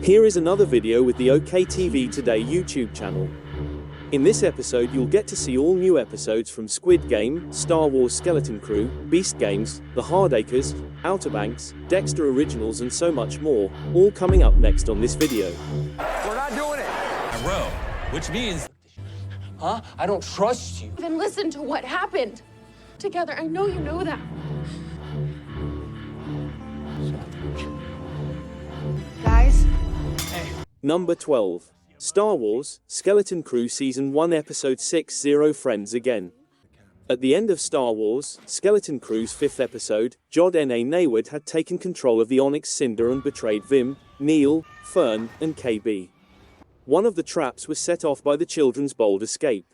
Here is another video with the OKTV Today YouTube channel. In this episode you'll get to see all new episodes from Squid Game, StarWars Skeleton Crew, Beast Games, The Hardacres, Outer Banks, Dexter Originals and so much more, all coming up next on this video. We're not doing it. A row, which means... Huh? I don't trust you. Then listen to what happened. Together, I know you know that. Guys? Number 12. StarWars Skeleton Crew Season 1 Episode 6 Zero Friends Again. At the end of Star Wars Skeleton Crew's 5th episode, Jod N.A. Nayward had taken control of the Onyx Cinder and betrayed Vim, Neil, Fern, and KB. One of the traps was set off by the children's bold escape.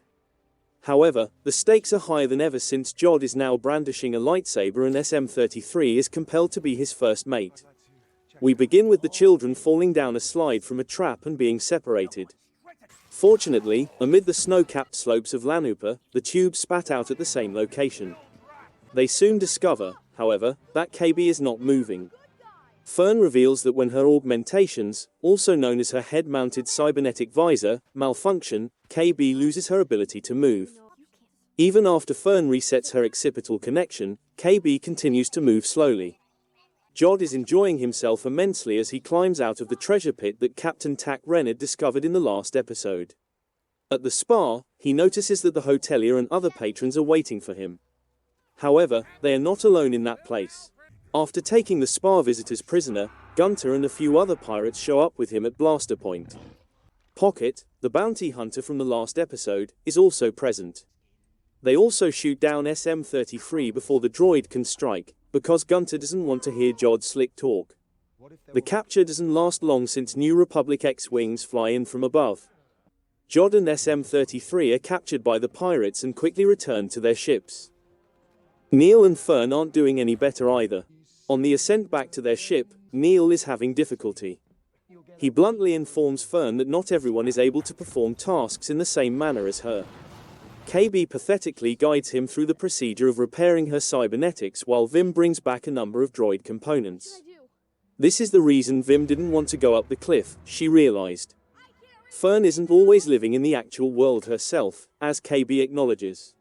However, the stakes are higher than ever since Jod is now brandishing a lightsaber and SM-33 is compelled to be his first mate. We begin with the children falling down a slide from a trap and being separated. Fortunately, amid the snow-capped slopes of Lanoopa, the tubes spat out at the same location. They soon discover, however, that KB is not moving. Fern reveals that when her augmentations, also known as her head-mounted cybernetic visor, malfunction, KB loses her ability to move. Even after Fern resets her occipital connection, KB continues to move slowly. Jod is enjoying himself immensely as he climbs out of the treasure pit that Captain Tak Renard discovered in the last episode. At the spa, he notices that the hotelier and other patrons are waiting for him. However, they are not alone in that place. After taking the spa visitors prisoner, Gunter and a few other pirates show up with him at Blaster Point. Pocket, the bounty hunter from the last episode, is also present. They also shoot down SM-33 before the droid can strike, because Gunter doesn't want to hear Jod's slick talk. The capture doesn't last long since New Republic X-Wings fly in from above. Jod and SM-33 are captured by the pirates and quickly return to their ships. Neil and Fern aren't doing any better either. On the ascent back to their ship, Neil is having difficulty. He bluntly informs Fern that not everyone is able to perform tasks in the same manner as her. KB pathetically guides him through the procedure of repairing her cybernetics while Vim brings back a number of droid components. This is the reason Vim didn't want to go up the cliff, she realized. Fern isn't always living in the actual world herself, as KB acknowledges.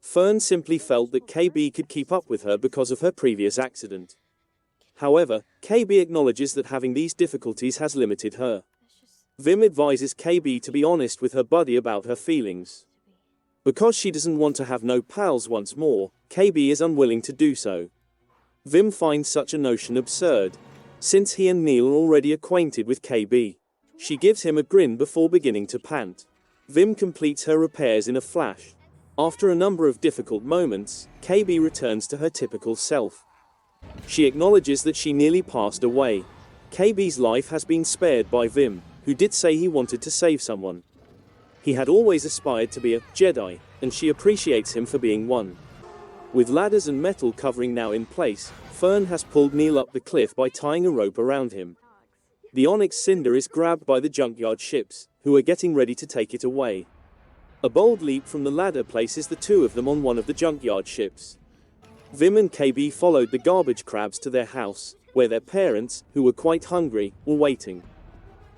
Fern simply felt that KB could keep up with her because of her previous accident. However, KB acknowledges that having these difficulties has limited her. Vim advises KB to be honest with her buddy about her feelings. Because she doesn't want to have no pals once more, KB is unwilling to do so. Vim finds such a notion absurd, since he and Neil are already acquainted with KB. She gives him a grin before beginning to pant. Vim completes her repairs in a flash. After a number of difficult moments, KB returns to her typical self. She acknowledges that she nearly passed away. KB's life has been spared by Vim, who did say he wanted to save someone. He had always aspired to be a Jedi, and she appreciates him for being one. With ladders and metal covering now in place, Fern has pulled Neil up the cliff by tying a rope around him. The Onyx Cinder is grabbed by the junkyard ships, who are getting ready to take it away. A bold leap from the ladder places the two of them on one of the junkyard ships. Vim and KB followed the garbage crabs to their house, where their parents, who were quite hungry, were waiting.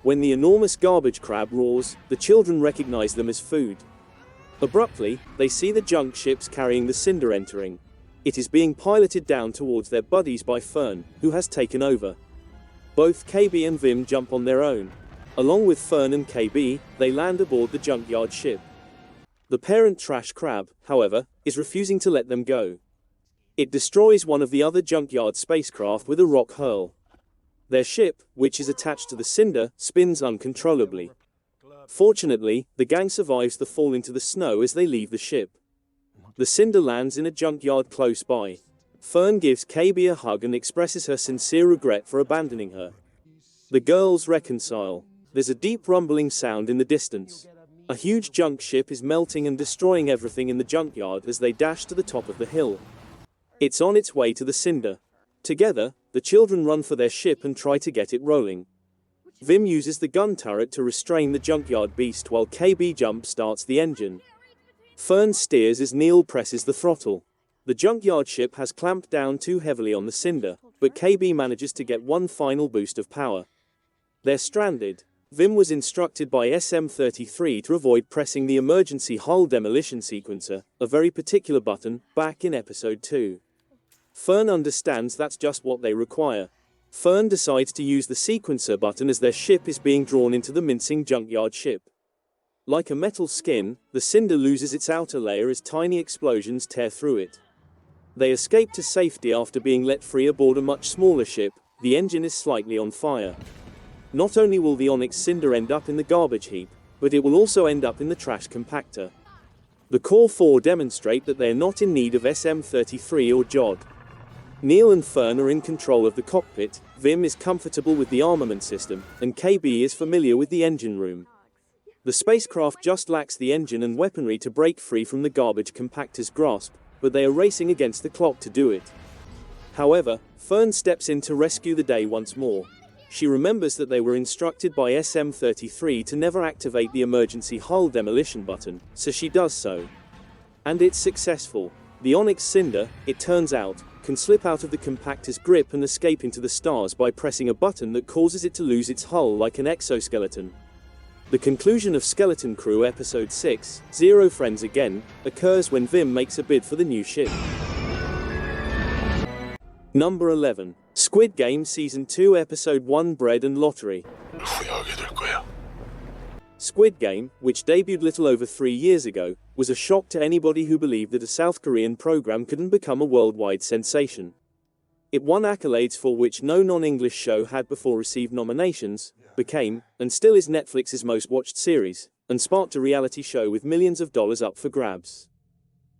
When the enormous garbage crab roars, the children recognize them as food. Abruptly, they see the junk ships carrying the cinder entering. It is being piloted down towards their buddies by Fern, who has taken over. Both KB and Vim jump on their own. Along with Fern and KB, they land aboard the junkyard ship. The parent trash crab, however, is refusing to let them go. It destroys one of the other junkyard spacecraft with a rock hurl. Their ship, which is attached to the cinder, spins uncontrollably. Fortunately, the gang survives the fall into the snow as they leave the ship. The cinder lands in a junkyard close by. Fern gives KB a hug and expresses her sincere regret for abandoning her. The girls reconcile. There's a deep rumbling sound in the distance. A huge junk ship is melting and destroying everything in the junkyard as they dash to the top of the hill. It's on its way to the cinder. Together, the children run for their ship and try to get it rolling. Vim uses the gun turret to restrain the junkyard beast while KB jump starts the engine. Fern steers as Neil presses the throttle. The junkyard ship has clamped down too heavily on the cinder, but KB manages to get one final boost of power. They're stranded. Vim was instructed by SM-33 to avoid pressing the emergency hull demolition sequencer, a very particular button, back in episode 2. Fern understands that's just what they require. Fern decides to use the sequencer button as their ship is being drawn into the mincing junkyard ship. Like a metal skin, the cinder loses its outer layer as tiny explosions tear through it. They escape to safety after being let free aboard a much smaller ship. The engine is slightly on fire. Not only will the Onyx cinder end up in the garbage heap, but it will also end up in the trash compactor. The Core 4 demonstrate that they are not in need of SM-33 or JOD. Neil and Fern are in control of the cockpit, Vim is comfortable with the armament system, and KB is familiar with the engine room. The spacecraft just lacks the engine and weaponry to break free from the garbage compactor's grasp, but they are racing against the clock to do it. However, Fern steps in to rescue the day once more. She remembers that they were instructed by SM-33 to never activate the emergency hull demolition button, so she does so. And it's successful. The Onyx cinder, it turns out, can slip out of the compactor's grip and escape into the stars by pressing a button that causes it to lose its hull like an exoskeleton. The conclusion of Skeleton Crew Episode 6, Zero Friends Again, occurs when Vim makes a bid for the new ship. Number 11. Squid Game Season 2 Episode 1 Bread and Lottery. Squid Game, which debuted little over 3 years ago, was a shock to anybody who believed that a South Korean program couldn't become a worldwide sensation. It won accolades for which no non-English show had before received nominations, became, and still is Netflix's most watched series, and sparked a reality show with millions of dollars up for grabs.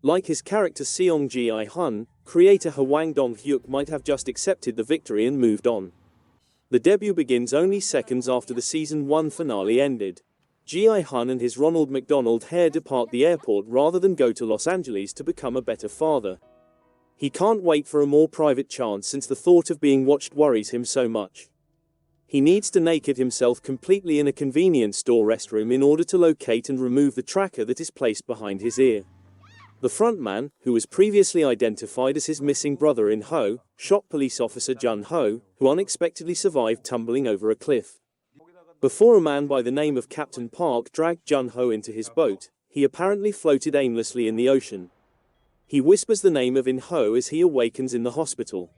Like his character Seong Ji-hun, creator Hwang Dong-hyuk might have just accepted the victory and moved on. The debut begins only seconds after the season 1 finale ended. Ji-hun and his Ronald McDonald hair depart the airport rather than go to Los Angeles to become a better father. He can't wait for a more private chance since the thought of being watched worries him so much. He needs to naked himself completely in a convenience store restroom in order to locate and remove the tracker that is placed behind his ear. The frontman, who was previously identified as his missing brother In Ho, shot police officer Jun Ho, who unexpectedly survived tumbling over a cliff. Before a man by the name of Captain Park dragged Jun Ho into his boat, he apparently floated aimlessly in the ocean. He whispers the name of In Ho as he awakens in the hospital.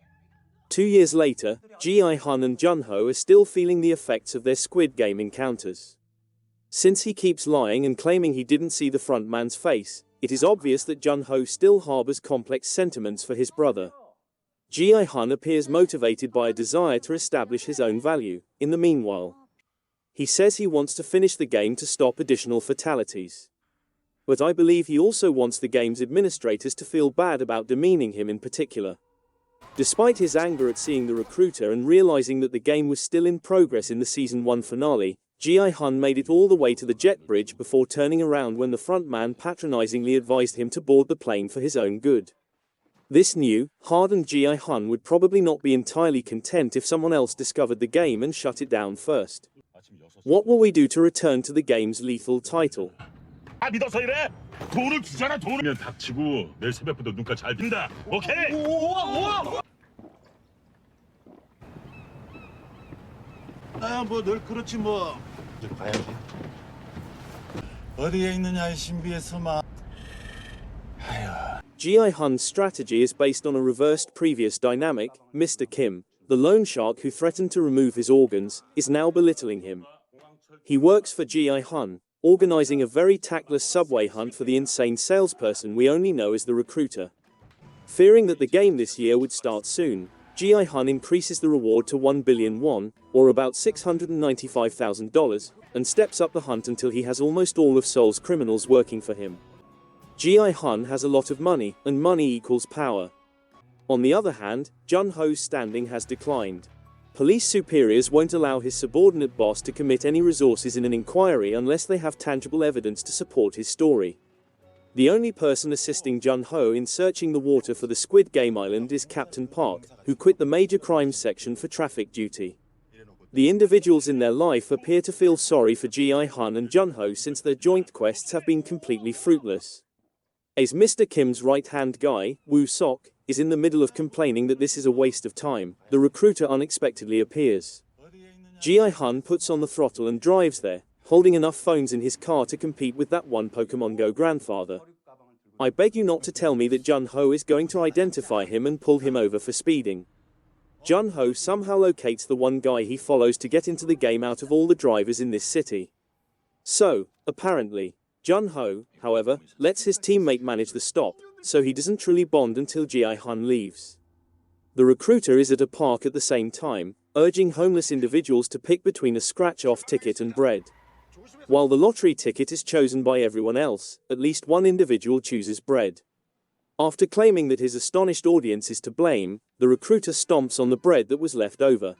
2 years later, Ji-hun and Jun Ho are still feeling the effects of their Squid Game encounters. Since he keeps lying and claiming he didn't see the frontman's face, it is obvious that Jun Ho still harbors complex sentiments for his brother. Ji-hun appears motivated by a desire to establish his own value. In the meanwhile, he says he wants to finish the game to stop additional fatalities. But I believe he also wants the game's administrators to feel bad about demeaning him in particular. Despite his anger at seeing the recruiter and realizing that the game was still in progress in the season 1 finale, Ji-hun made it all the way to the jet bridge before turning around when the frontman patronizingly advised him to board the plane for his own good. This new, hardened Ji-hun would probably not be entirely content if someone else discovered the game and shut it down first. What will we do to return to the game's lethal title? 믿어서 이래? 돈을 주잖아 돈을. 닥치고 내일 새벽부터 눈까지 잘 빈다. 오케이? 뭐 늘 그렇지 뭐. 봐야지. 어디에 있느냐 이 신비의 수마. Ji-hun's strategy is based on a reversed previous dynamic. Mr. Kim, the loan shark who threatened to remove his organs, is now belittling him. He works for Ji-hun, organizing a very tactless subway hunt for the insane salesperson we only know as the recruiter. Fearing that the game this year would start soon, Ji-hun increases the reward to 1 billion won, or about $695,000, and steps up the hunt until he has almost all of Seoul's criminals working for him. Ji-hun has a lot of money, and money equals power. On the other hand, Jun Ho's standing has declined. Police superiors won't allow his subordinate boss to commit any resources in an inquiry unless they have tangible evidence to support his story. The only person assisting Jun Ho in searching the water for the Squid Game island is Captain Park, who quit the major crimes section for traffic duty. The individuals in their life appear to feel sorry for Ji-hun and Jun Ho since their joint quests have been completely fruitless. As Mr. Kim's right-hand guy, Woo Sok, is in the middle of complaining that this is a waste of time, the recruiter unexpectedly appears. Ji-I Hun puts on the throttle and drives there, holding enough phones in his car to compete with that one Pokemon Go grandfather. I beg you not to tell me that Jun-Ho is going to identify him and pull him over for speeding. Jun-Ho somehow locates the one guy he follows to get into the game out of all the drivers in this city. So, apparently, Jun-Ho, however, lets his teammate manage the stop, so he doesn't truly bond until Ji-I Hun leaves. The recruiter is at a park at the same time, urging homeless individuals to pick between a scratch-off ticket and bread. While the lottery ticket is chosen by everyone else, at least one individual chooses bread. After claiming that his astonished audience is to blame, the recruiter stomps on the bread that was left over.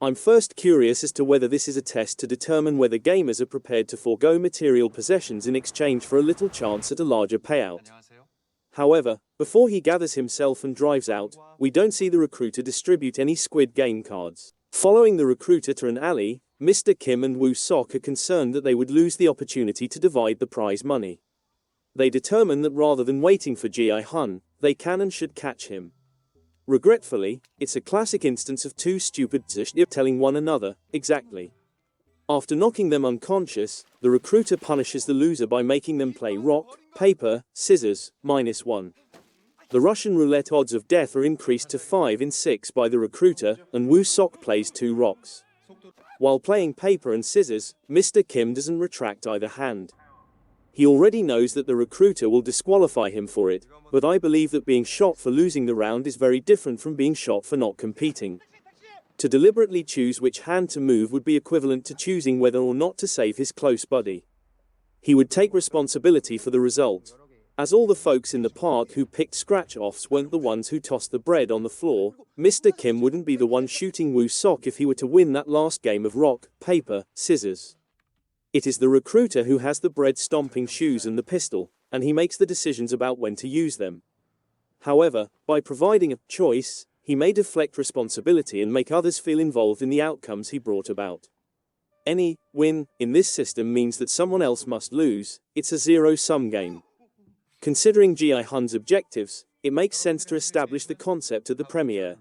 I'm first curious as to whether this is a test to determine whether gamers are prepared to forego material possessions in exchange for a little chance at a larger payout. However, before he gathers himself and drives out, we don't see the recruiter distribute any Squid Game cards. Following the recruiter to an alley, Mr. Kim and Woo Sok are concerned that they would lose the opportunity to divide the prize money. They determine that rather than waiting for Ji-I Hun, they can and should catch him. Regretfully, it's a classic instance of two stupid telling one another, exactly. After knocking them unconscious, the recruiter punishes the loser by making them play rock, paper, scissors, -1. The Russian roulette odds of death are increased to 5 in 6 by the recruiter, and Woo Sok plays 2 rocks. While playing paper and scissors, Mr. Kim doesn't retract either hand. He already knows that the recruiter will disqualify him for it, but I believe that being shot for losing the round is very different from being shot for not competing. To deliberately choose which hand to move would be equivalent to choosing whether or not to save his close buddy. He would take responsibility for the result. As all the folks in the park who picked scratch-offs weren't the ones who tossed the bread on the floor, Mr. Kim wouldn't be the one shooting Woo Sok if he were to win that last game of rock, paper, scissors. It is the recruiter who has the bread-stomping shoes and the pistol, and he makes the decisions about when to use them. However, by providing a choice, he may deflect responsibility and make others feel involved in the outcomes he brought about. Any win in this system means that someone else must lose. It's a zero-sum game. Considering Ji-I Hun's objectives, it makes sense to establish the concept at the premiere.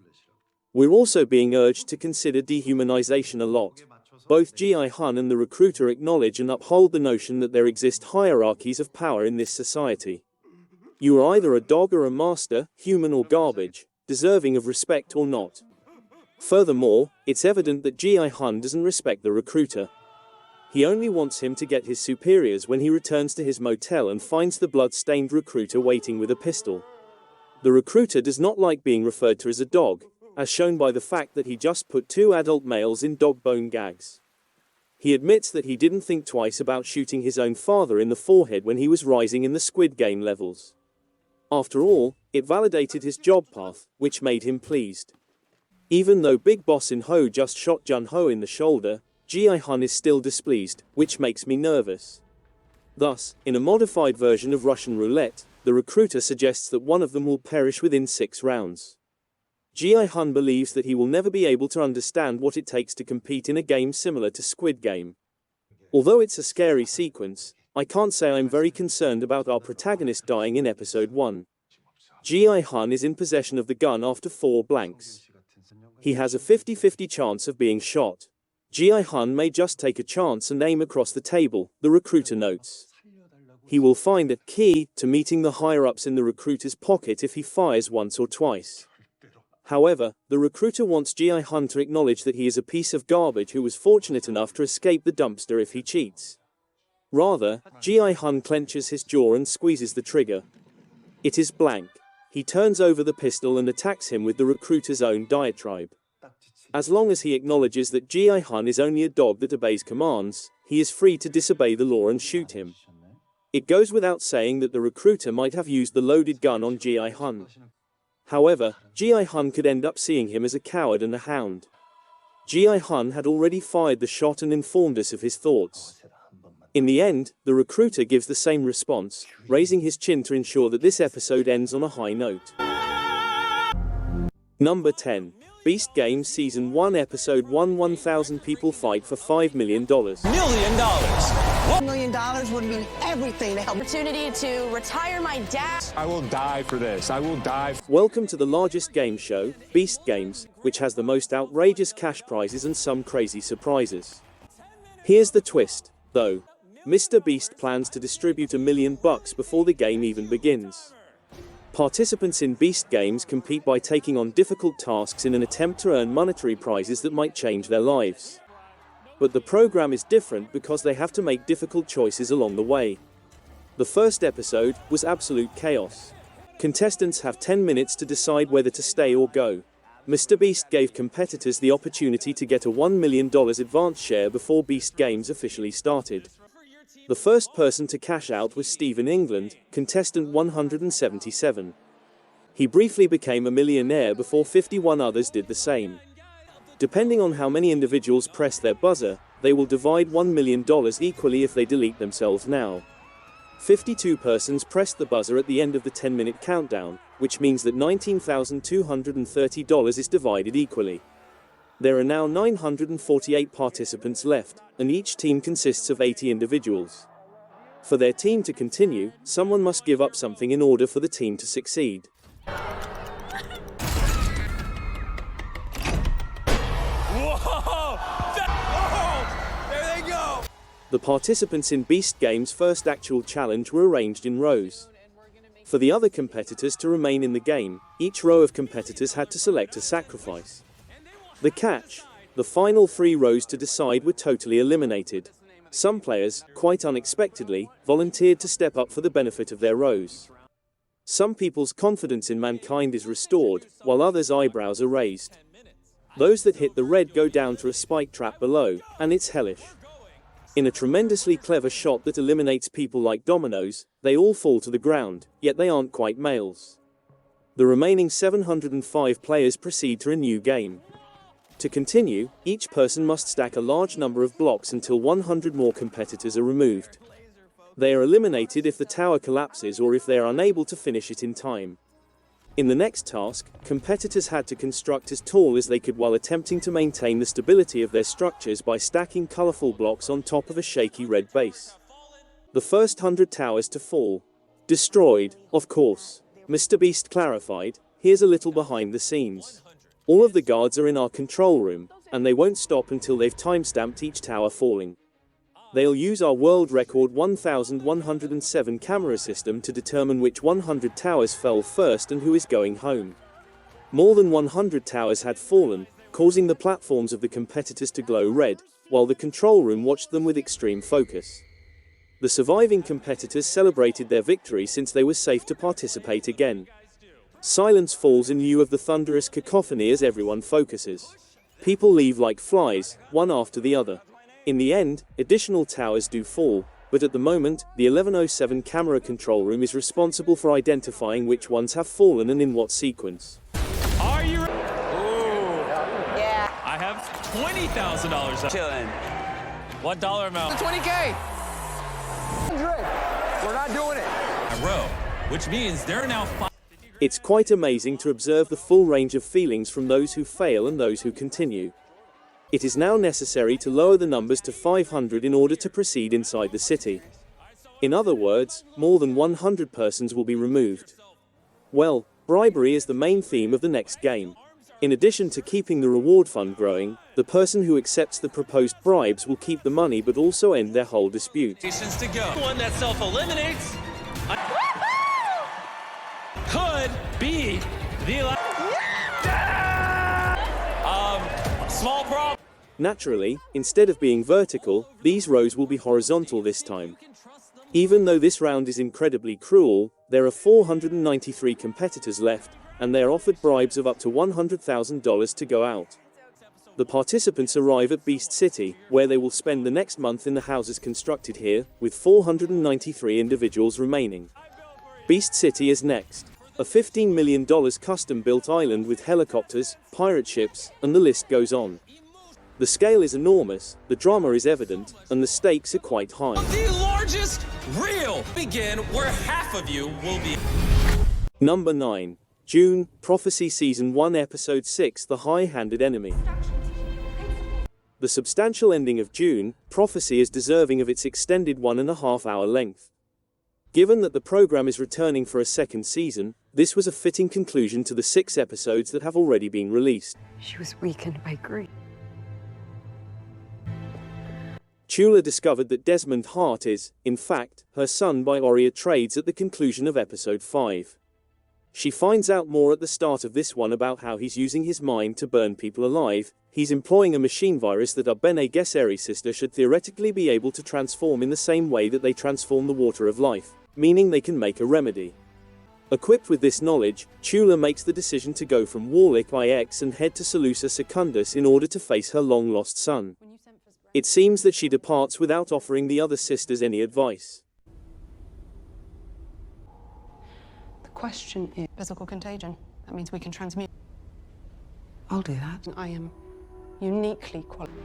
We're also being urged to consider dehumanization a lot. Both Ji-I Hun and the recruiter acknowledge and uphold the notion that there exist hierarchies of power in this society. You are either a dog or a master, human or garbage, deserving of respect or not. Furthermore, it's evident that Ji-I Hun doesn't respect the recruiter. He only wants him to get his superiors when he returns to his motel and finds the blood-stained recruiter waiting with a pistol. The recruiter does not like being referred to as a dog, as shown by the fact that he just put 2 adult males in dog bone gags. He admits that he didn't think twice about shooting his own father in the forehead when he was rising in the Squid Game levels. After all, it validated his job path, which made him pleased. Even though Big Boss in Ho just shot Jun-Ho in the shoulder, Ji-I Hun is still displeased, which makes me nervous. Thus, in a modified version of Russian roulette, the recruiter suggests that one of them will perish within 6 rounds. Ji-I Hun believes that he will never be able to understand what it takes to compete in a game similar to Squid Game. Although it's a scary sequence, I can't say I'm very concerned about our protagonist dying in episode 1. Ji-I Hun is in possession of the gun after 4 blanks. He has a 50-50 chance of being shot. Ji-I Hun may just take a chance and aim across the table, the recruiter notes. He will find a key to meeting the higher-ups in the recruiter's pocket if he fires once or twice. However, the recruiter wants Ji-I Hun to acknowledge that he is a piece of garbage who was fortunate enough to escape the dumpster if he cheats. Rather, Ji-I Hun clenches his jaw and squeezes the trigger. It is blank. He turns over the pistol and attacks him with the recruiter's own diatribe. As long as he acknowledges that Ji-I Hun is only a dog that obeys commands, he is free to disobey the law and shoot him. It goes without saying that the recruiter might have used the loaded gun on Ji-I Hun. However, Ji-I Hun could end up seeing him as a coward and a hound. Ji-I Hun had already fired the shot and informed us of his thoughts. In the end, the recruiter gives the same response, raising his chin to ensure that this episode ends on a high note. Number 10. Beast Games Season 1 Episode 1 1,000 people fight for $5 million. $1 million would mean everything to help. Opportunity to retire my dad. I will die for this. I will die. Welcome to the largest game show, Beast Games, which has the most outrageous cash prizes and some crazy surprises. Here's the twist, though. Mr. Beast plans to distribute $1 million before the game even begins. Participants in Beast Games compete by taking on difficult tasks in an attempt to earn monetary prizes that might change their lives. But the program is different because they have to make difficult choices along the way. The first episode was absolute chaos. Contestants have 10 minutes to decide whether to stay or go. Mr. Beast gave competitors the opportunity to get a $1 million advance share before Beast Games officially started. The first person to cash out was Steve in England, contestant 177. He briefly became a millionaire before 51 others did the same. Depending on how many individuals press their buzzer, they will divide $1 million equally if they delete themselves now. 52 persons pressed the buzzer at the end of the 10-minute countdown, which means that $19,230 is divided equally. There are now 948 participants left, and each team consists of 80 individuals. For their team to continue, someone must give up something in order for the team to succeed. There they go! The participants in Beast Games' first actual challenge were arranged in rows. For the other competitors to remain in the game, each row of competitors had to select a sacrifice. The catch: the final 3 rows to decide were totally eliminated. Some players, quite unexpectedly, volunteered to step up for the benefit of their rows. Some people's confidence in mankind is restored, while others' eyebrows are raised. Those that hit the red go down to a spike trap below, and it's hellish. In a tremendously clever shot that eliminates people like dominoes, they all fall to the ground, yet they aren't quite males. The remaining 705 players proceed to a new game. To continue, each person must stack a large number of blocks until 100 more competitors are removed. They are eliminated if the tower collapses or if they are unable to finish it in time. In the next task, competitors had to construct as tall as they could while attempting to maintain the stability of their structures by stacking colorful blocks on top of a shaky red base. The first 100 towers to fall. Destroyed, of course. Mr. Beast clarified, here's a little behind the scenes. All of the guards are in our control room, and they won't stop until they've timestamped each tower falling. They'll use our world record 1107 camera system to determine which 100 towers fell first and who is going home. More than 100 towers had fallen, causing the platforms of the competitors to glow red, while the control room watched them with extreme focus. The surviving competitors celebrated their victory since they were safe to participate again. Silence falls in lieu of the thunderous cacophony as everyone focuses. People leave like flies, one after the other. In the end, additional towers do fall, but at the moment, the 1107 camera control room is responsible for identifying which ones have fallen and in what sequence. Are you ready? Yeah. I have $20,000. Chilling. What dollar amount? $20K. We're not doing it. A row, which means there are now 5. It's quite amazing to observe the full range of feelings from those who fail and those who continue. It is now necessary to lower the numbers to 500 in order to proceed inside the city. In other words, more than 100 persons will be removed. Well, bribery is the main theme of the next game. In addition to keeping the reward fund growing, the person who accepts the proposed bribes will keep the money but also end their whole dispute. To go. One that self-eliminates could be the small problem. Naturally, instead of being vertical, these rows will be horizontal this time. Even though this round is incredibly cruel, there are 493 competitors left, and they are offered bribes of up to $100,000 to go out. The participants arrive at Beast City, where they will spend the next month in the houses constructed here, with 493 individuals remaining. Beast City is next. A $15 million custom-built island with helicopters, pirate ships, and the list goes on. The scale is enormous, the drama is evident, and the stakes are quite high. The largest real begin where half of you will be. Number 9. Dune, Prophecy Season 1 Episode 6 The High-Handed Enemy. The substantial ending of Dune, Prophecy is deserving of its extended 1.5-hour length. Given that the program is returning for a second season, this was a fitting conclusion to the 6 episodes that have already been released. She was weakened by grief. Chula discovered that Desmond Hart is, in fact, her son by Hardacres at the conclusion of episode 5. She finds out more at the start of this one about how he's using his mind to burn people alive. He's employing a machine virus that our Bene Gesserit sister should theoretically be able to transform in the same way that they transform the water of life, meaning they can make a remedy. Equipped with this knowledge, Chula makes the decision to go from Warlick IX and head to Salusa Secundus in order to face her long-lost son. It seems that she departs without offering the other sisters any advice. The question is physical contagion. That means we can transmute. I'll do that. I am uniquely qualified.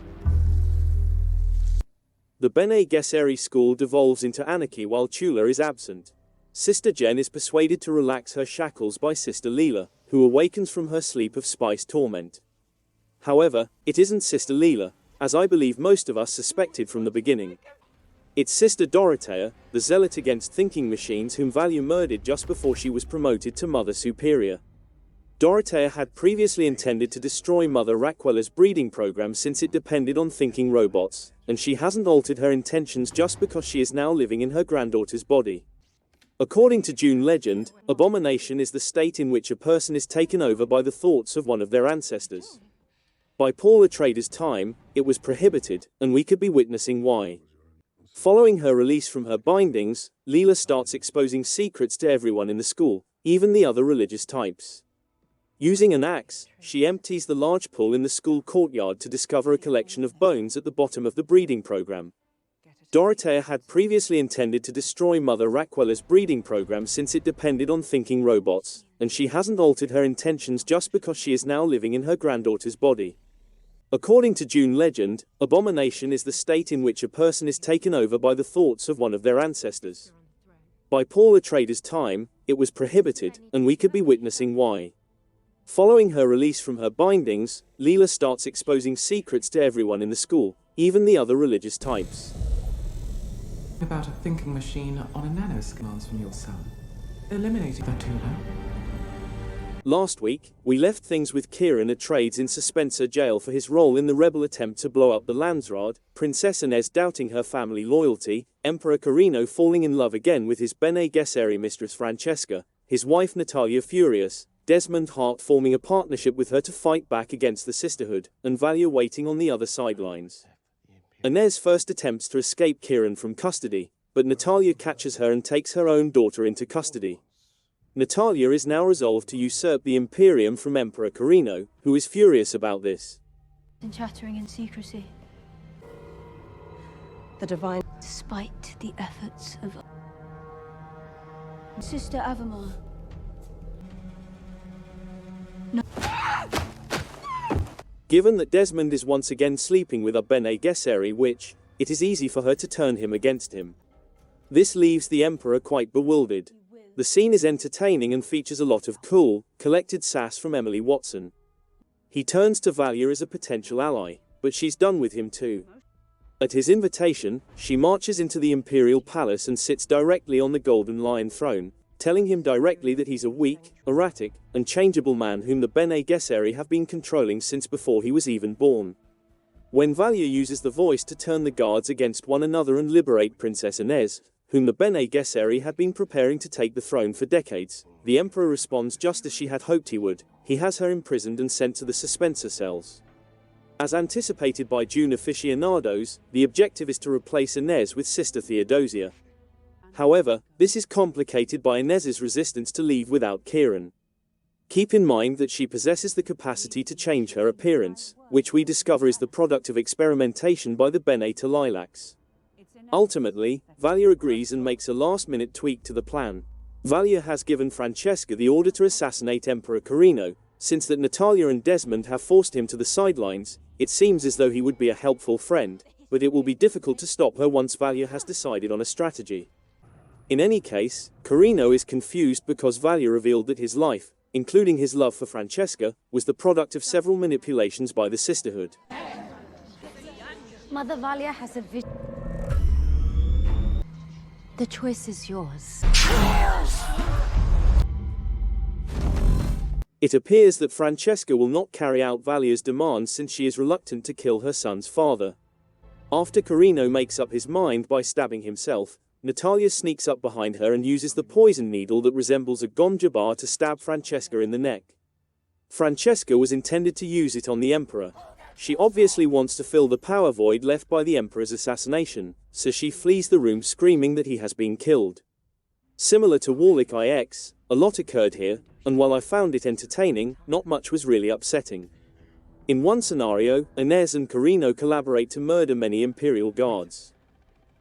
The Bene Gesserit school devolves into anarchy while Chula is absent. Sister Jen is persuaded to relax her shackles by Sister Leela, who awakens from her sleep of spice torment. However, it isn't Sister Leela, as I believe most of us suspected from the beginning. It's Sister Dorothea, the zealot against thinking machines whom Value murdered just before she was promoted to Mother Superior. Dorothea had previously intended to destroy Mother Raquela's breeding program since it depended on thinking robots, and she hasn't altered her intentions just because she is now living in her granddaughter's body. According to Dune legend, abomination is the state in which a person is taken over by the thoughts of one of their ancestors. By Paul Atreides' time, it was prohibited, and we could be witnessing why. Following her release from her bindings, Leela starts exposing secrets to everyone in the school, even the other religious types. Using an axe, she empties the large pool in the school courtyard to discover a collection of bones at the bottom of the breeding program. Dorothea had previously intended to destroy Mother Raquela's breeding program since it depended on thinking robots, and she hasn't altered her intentions just because she is now living in her granddaughter's body. According to Dune legend, abomination is the state in which a person is taken over by the thoughts of one of their ancestors. By Paul Atreides' time, it was prohibited, and we could be witnessing why. Following her release from her bindings, Leela starts exposing secrets to everyone in the school, even the other religious types. About a thinking machine on a nanoscale from your son. Eliminating that too now. Last week, we left things with Kieran Atreides in Spencer jail for his role in the rebel attempt to blow up the Landsraad, Princess Inez doubting her family loyalty, Emperor Carino falling in love again with his Bene Gesserit mistress Francesca, his wife Natalia furious, Desmond Hart forming a partnership with her to fight back against the Sisterhood, and Valia waiting on the other sidelines. Inez first attempts to escape Kieran from custody, but Natalia catches her and takes her own daughter into custody. Natalia is now resolved to usurp the Imperium from Emperor Carino, who is furious about this. And chattering in secrecy, The divine. despite the efforts of Sister Avamar. Given that Desmond is once again sleeping with a Bene Gesserit witch, it is easy for her to turn him against him. This leaves the Emperor quite bewildered. The scene is entertaining and features a lot of cool, collected sass from Emily Watson. He turns to Valia as a potential ally, but she's done with him too. At his invitation, she marches into the Imperial Palace and sits directly on the Golden Lion throne, telling him directly that he's a weak, erratic, and changeable man whom the Bene Gesserit have been controlling since before he was even born. When Valia uses the voice to turn the guards against one another and liberate Princess Inez, whom the Bene Gesserit had been preparing to take the throne for decades, the Emperor responds just as she had hoped he would. He has her imprisoned and sent to the Spencer cells. As anticipated by Dune aficionados, the objective is to replace Inez with Sister Theodosia. However, this is complicated by Inez's resistance to leave without Kieran. Keep in mind that she possesses the capacity to change her appearance, which we discover is the product of experimentation by the Bene Lilacs. Ultimately, Valia agrees and makes a last-minute tweak to the plan. Valia has given Francesca the order to assassinate Emperor Carino. Since that Natalia and Desmond have forced him to the sidelines, it seems as though he would be a helpful friend, but it will be difficult to stop her once Valia has decided on a strategy. In any case, Carino is confused because Valia revealed that his life, including his love for Francesca, was the product of several manipulations by the Sisterhood. Mother Valia has a vision. The choice is yours. It appears that Francesca will not carry out Valia's demands since she is reluctant to kill her son's father. After Carino makes up his mind by stabbing himself, Natalia sneaks up behind her and uses the poison needle that resembles a gom jabbar to stab Francesca in the neck. Francesca was intended to use it on the Emperor. She obviously wants to fill the power void left by the Emperor's assassination, so she flees the room screaming that he has been killed. Similar to Warlick IX, a lot occurred here, and while I found it entertaining, not much was really upsetting. In one scenario, Inez and Carino collaborate to murder many Imperial guards.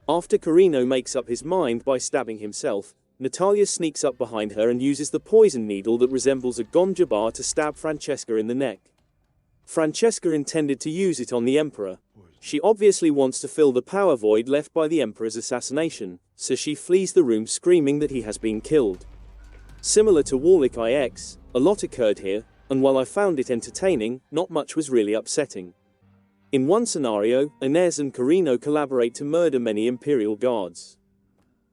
After Carino makes up his mind by stabbing himself, Natalia sneaks up behind her and uses the poison needle that resembles a gom jabbar to stab Francesca in the neck. Francesca intended to use it on the Emperor. She obviously wants to fill the power void left by the Emperor's assassination, so she flees the room screaming that he has been killed. Similar to Warlick IX, a lot occurred here, and while I found it entertaining, not much was really upsetting. In one scenario, Inez and Carino collaborate to murder many Imperial guards.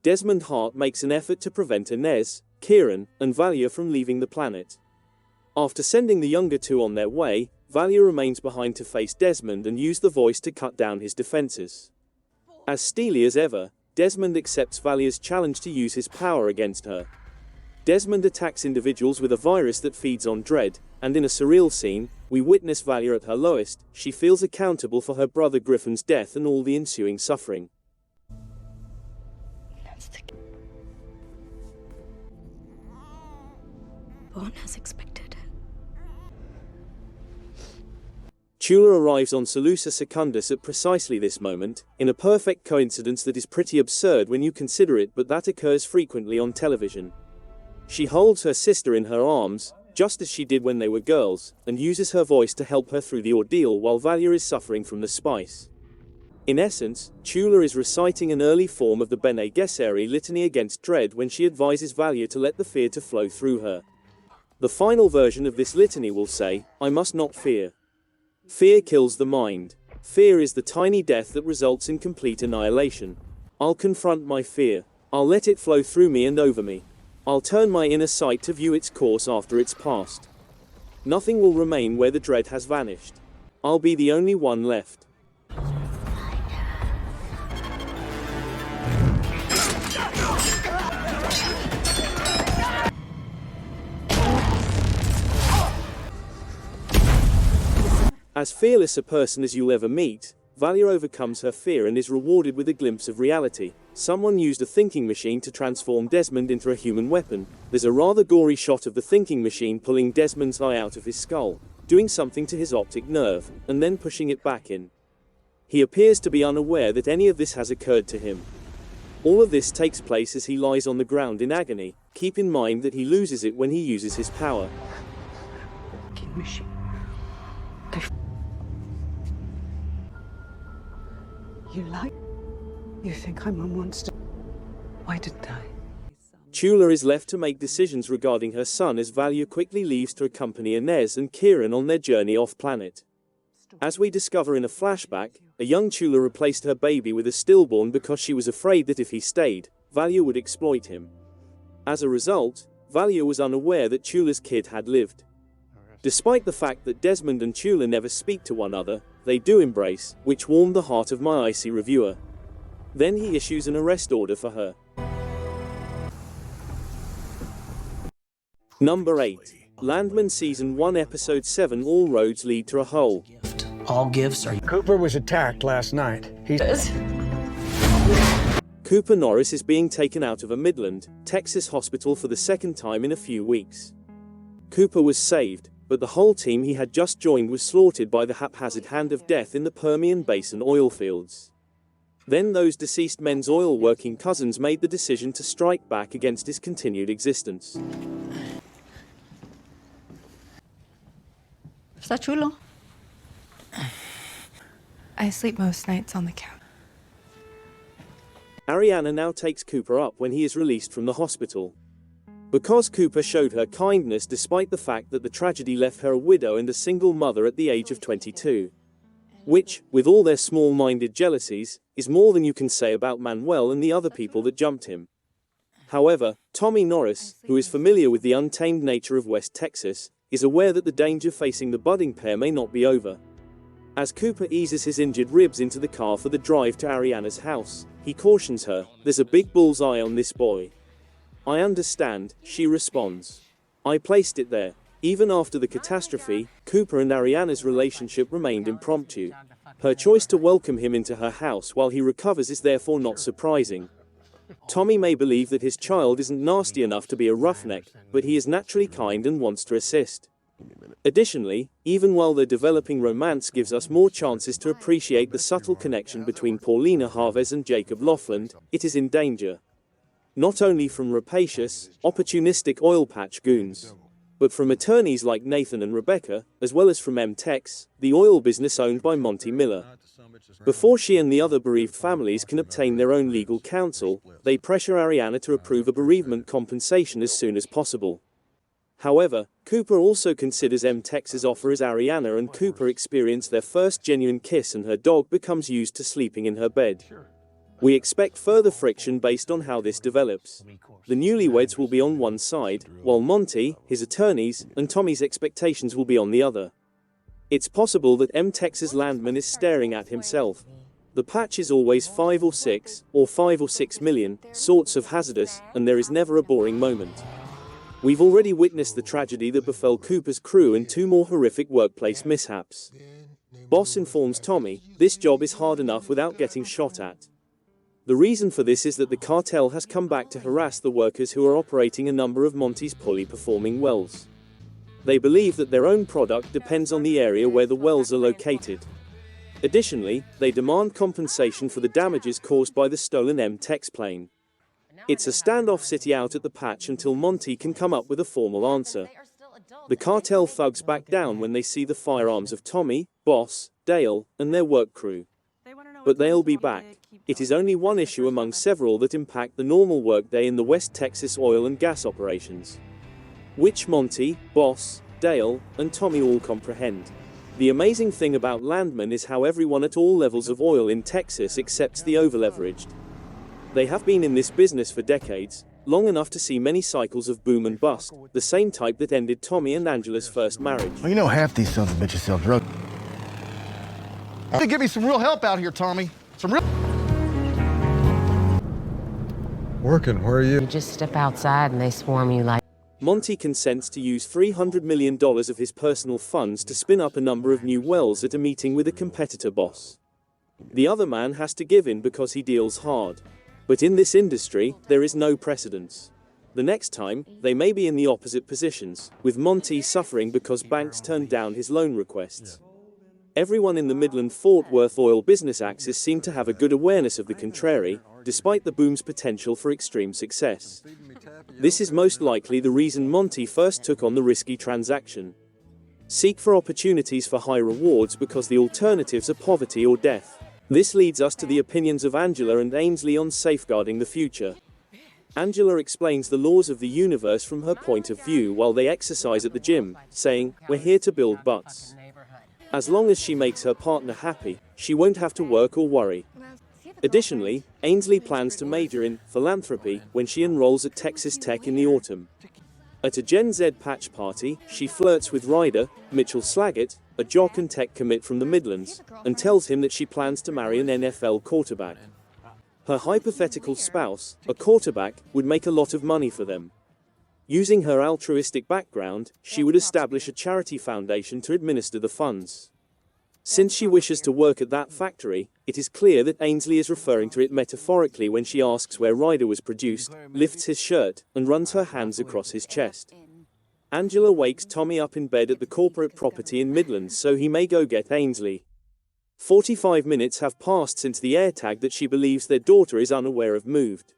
Desmond Hart makes an effort to prevent Inez, Kieran, and Valia from leaving the planet. After sending the younger two on their way, Valia remains behind to face Desmond and use the voice to cut down his defenses. As steely as ever, Desmond accepts Valia's challenge to use his power against her. Desmond attacks individuals with a virus that feeds on dread, and in a surreal scene, we witness Valia at her lowest. She feels accountable for her brother Griffin's death and all the ensuing suffering. Born as expected. Chula arrives on Salusa Secundus at precisely this moment, in a perfect coincidence that is pretty absurd when you consider it, but that occurs frequently on television. She holds her sister in her arms, just as she did when they were girls, and uses her voice to help her through the ordeal while Valia is suffering from the spice. In essence, Chula is reciting an early form of the Bene Gesserit litany against dread when she advises Valia to let the fear to flow through her. The final version of this litany will say, "I must not fear. Fear kills the mind. Fear is the tiny death that results in complete annihilation. I'll confront my fear. I'll let it flow through me and over me. I'll turn my inner sight to view its course after it's passed. Nothing will remain where the dread has vanished. I'll be the only one left." As fearless a person as you'll ever meet, Valia overcomes her fear and is rewarded with a glimpse of reality. Someone used a thinking machine to transform Desmond into a human weapon. There's a rather gory shot of the thinking machine pulling Desmond's eye out of his skull, doing something to his optic nerve, and then pushing it back in. He appears to be unaware that any of this has occurred to him. All of this takes place as he lies on the ground in agony. Keep in mind that he loses it when he uses his power. Thinking machine. You like? You think I'm a monster? Why didn't I? Chula is left to make decisions regarding her son as Valia quickly leaves to accompany Inez and Kieran on their journey off-planet. As we discover in a flashback, a young Chula replaced her baby with a stillborn because she was afraid that if he stayed, Valia would exploit him. As a result, Valia was unaware that Chula's kid had lived. Despite the fact that Desmond and Chula never speak to one another, they do embrace, which warmed the heart of my icy reviewer. Then he issues an arrest order for her. Number 8. Landman Season 1 Episode 7 All Roads Lead to a Hole. All gifts are... Cooper was attacked last night. Cooper Norris is being taken out of a Midland, Texas hospital for the second time in a few weeks. Cooper was saved, but the whole team he had just joined was slaughtered by the haphazard hand of death in the Permian Basin oil fields. Then those deceased men's oil-working cousins made the decision to strike back against his continued existence. Está chulo. I sleep most nights on the couch. Ariana now takes Cooper up when he is released from the hospital. Because Cooper showed her kindness despite the fact that the tragedy left her a widow and a single mother at the age of 22. Which, with all their small-minded jealousies, is more than you can say about Manuel and the other people that jumped him. However, Tommy Norris, who is familiar with the untamed nature of West Texas, is aware that the danger facing the budding pair may not be over. As Cooper eases his injured ribs into the car for the drive to Ariana's house, he cautions her, "There's a big bullseye on this boy." "I understand," she responds. "I placed it there." Even after the catastrophe, Cooper and Ariana's relationship remained impromptu. Her choice to welcome him into her house while he recovers is therefore not surprising. Tommy may believe that his child isn't nasty enough to be a roughneck, but he is naturally kind and wants to assist. Additionally, even while their developing romance gives us more chances to appreciate the subtle connection between Paulina Harvez and Jacob Loughlin, it is in danger. Not only from rapacious, opportunistic oil patch goons, but from attorneys like Nathan and Rebecca, as well as from M-Tex, the oil business owned by Monty Miller. Before she and the other bereaved families can obtain their own legal counsel, they pressure Ariana to approve a bereavement compensation as soon as possible. However, Cooper also considers M-Tex's offer as Ariana and Cooper experience their first genuine kiss and her dog becomes used to sleeping in her bed. We expect further friction based on how this develops. The newlyweds will be on one side, while Monty, his attorneys, and Tommy's expectations will be on the other. It's possible that M-Tex's Landman is staring at himself. The patch is always 5 or 6 million, sorts of hazardous, and there is never a boring moment. We've already witnessed the tragedy that befell Cooper's crew and 2 more horrific workplace mishaps. Boss informs Tommy, this job is hard enough without getting shot at. The reason for this is that the cartel has come back to harass the workers who are operating a number of Monty's poorly performing wells. They believe that their own product depends on the area where the wells are located. Additionally, they demand compensation for the damages caused by the stolen M-Tex plane. It's a standoff city out at the patch until Monty can come up with a formal answer. The cartel thugs back down when they see the firearms of Tommy, Boss, Dale, and their work crew. But they'll be back. It is only one issue among several that impact the normal workday in the West Texas oil and gas operations, which Monty, Boss, Dale, and Tommy all comprehend. The amazing thing about Landman is how everyone at all levels of oil in Texas accepts the overleveraged. They have been in this business for decades, long enough to see many cycles of boom and bust, the same type that ended Tommy and Angela's first marriage. Well, you know half these sons of bitches sell drugs. Give me some real help out here, Tommy. Some real... Working, where are you? You just step outside and they swarm you like... Monty consents to use $300 million of his personal funds to spin up a number of new wells at a meeting with a competitor boss. The other man has to give in because he deals hard. But in this industry, there is no precedence. The next time, they may be in the opposite positions, with Monty suffering because banks turned down his loan requests. Everyone in the Midland-Fort Worth oil business axis seemed to have a good awareness of the contrary, despite the boom's potential for extreme success. This is most likely the reason Monty first took on the risky transaction. Seek for opportunities for high rewards because the alternatives are poverty or death. This leads us to the opinions of Angela and Ainsley on safeguarding the future. Angela explains the laws of the universe from her point of view while they exercise at the gym, saying, "We're here to build butts." As long as she makes her partner happy, she won't have to work or worry. Additionally, Ainsley plans to major in philanthropy when she enrolls at Texas Tech in the autumn. At a Gen Z patch party, she flirts with Ryder, Mitchell Slaggett, a jock and tech commit from the Midlands, and tells him that she plans to marry an NFL quarterback. Her hypothetical spouse, a quarterback, would make a lot of money for them. Using her altruistic background, she would establish a charity foundation to administer the funds. Since she wishes to work at that factory, it is clear that Ainsley is referring to it metaphorically when she asks where Ryder was produced, lifts his shirt, and runs her hands across his chest. Angela wakes Tommy up in bed at the corporate property in Midlands so he may go get Ainsley. 45 minutes have passed since the AirTag that she believes their daughter is unaware of moved.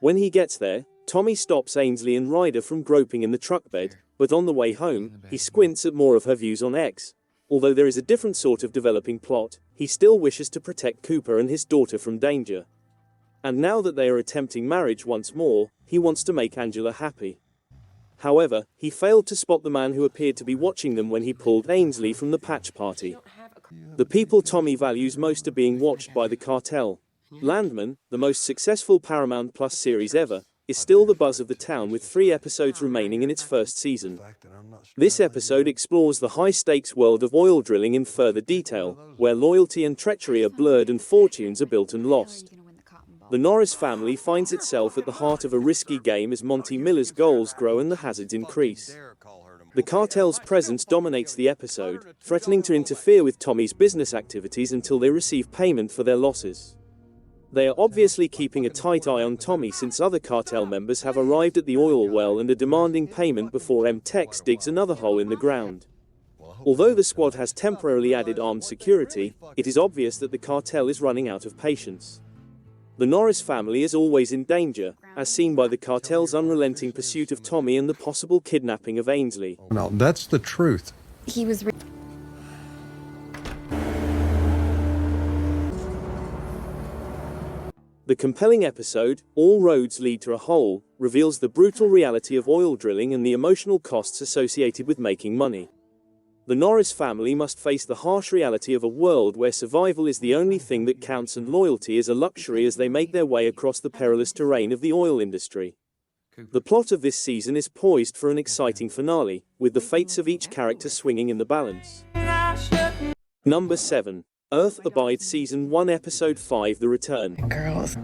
When he gets there, Tommy stops Ainsley and Ryder from groping in the truck bed, but on the way home, he squints at more of her views on X. Although there is a different sort of developing plot, he still wishes to protect Cooper and his daughter from danger. And now that they are attempting marriage once more, he wants to make Angela happy. However, he failed to spot the man who appeared to be watching them when he pulled Ainsley from the patch party. The people Tommy values most are being watched by the cartel. Landman, the most successful Paramount Plus series ever, is still the buzz of the town with 3 episodes remaining in its first season. This episode explores the high-stakes world of oil drilling in further detail, where loyalty and treachery are blurred and fortunes are built and lost. The Norris family finds itself at the heart of a risky game as Monty Miller's goals grow and the hazards increase. The cartel's presence dominates the episode, threatening to interfere with Tommy's business activities until they receive payment for their losses. They are obviously keeping a tight eye on Tommy since other cartel members have arrived at the oil well and are demanding payment before M-Tex digs another hole in the ground. Although the squad has temporarily added armed security, it is obvious that the cartel is running out of patience. The Norris family is always in danger, as seen by the cartel's unrelenting pursuit of Tommy and the possible kidnapping of Ainsley. No, that's the truth. He was The compelling episode, All Roads Lead to a Hole, reveals the brutal reality of oil drilling and the emotional costs associated with making money. The Norris family must face the harsh reality of a world where survival is the only thing that counts and loyalty is a luxury as they make their way across the perilous terrain of the oil industry. The plot of this season is poised for an exciting finale, with the fates of each character swinging in the balance. Number 7. Earth Abides Season 1 Episode 5 The Return. Girls.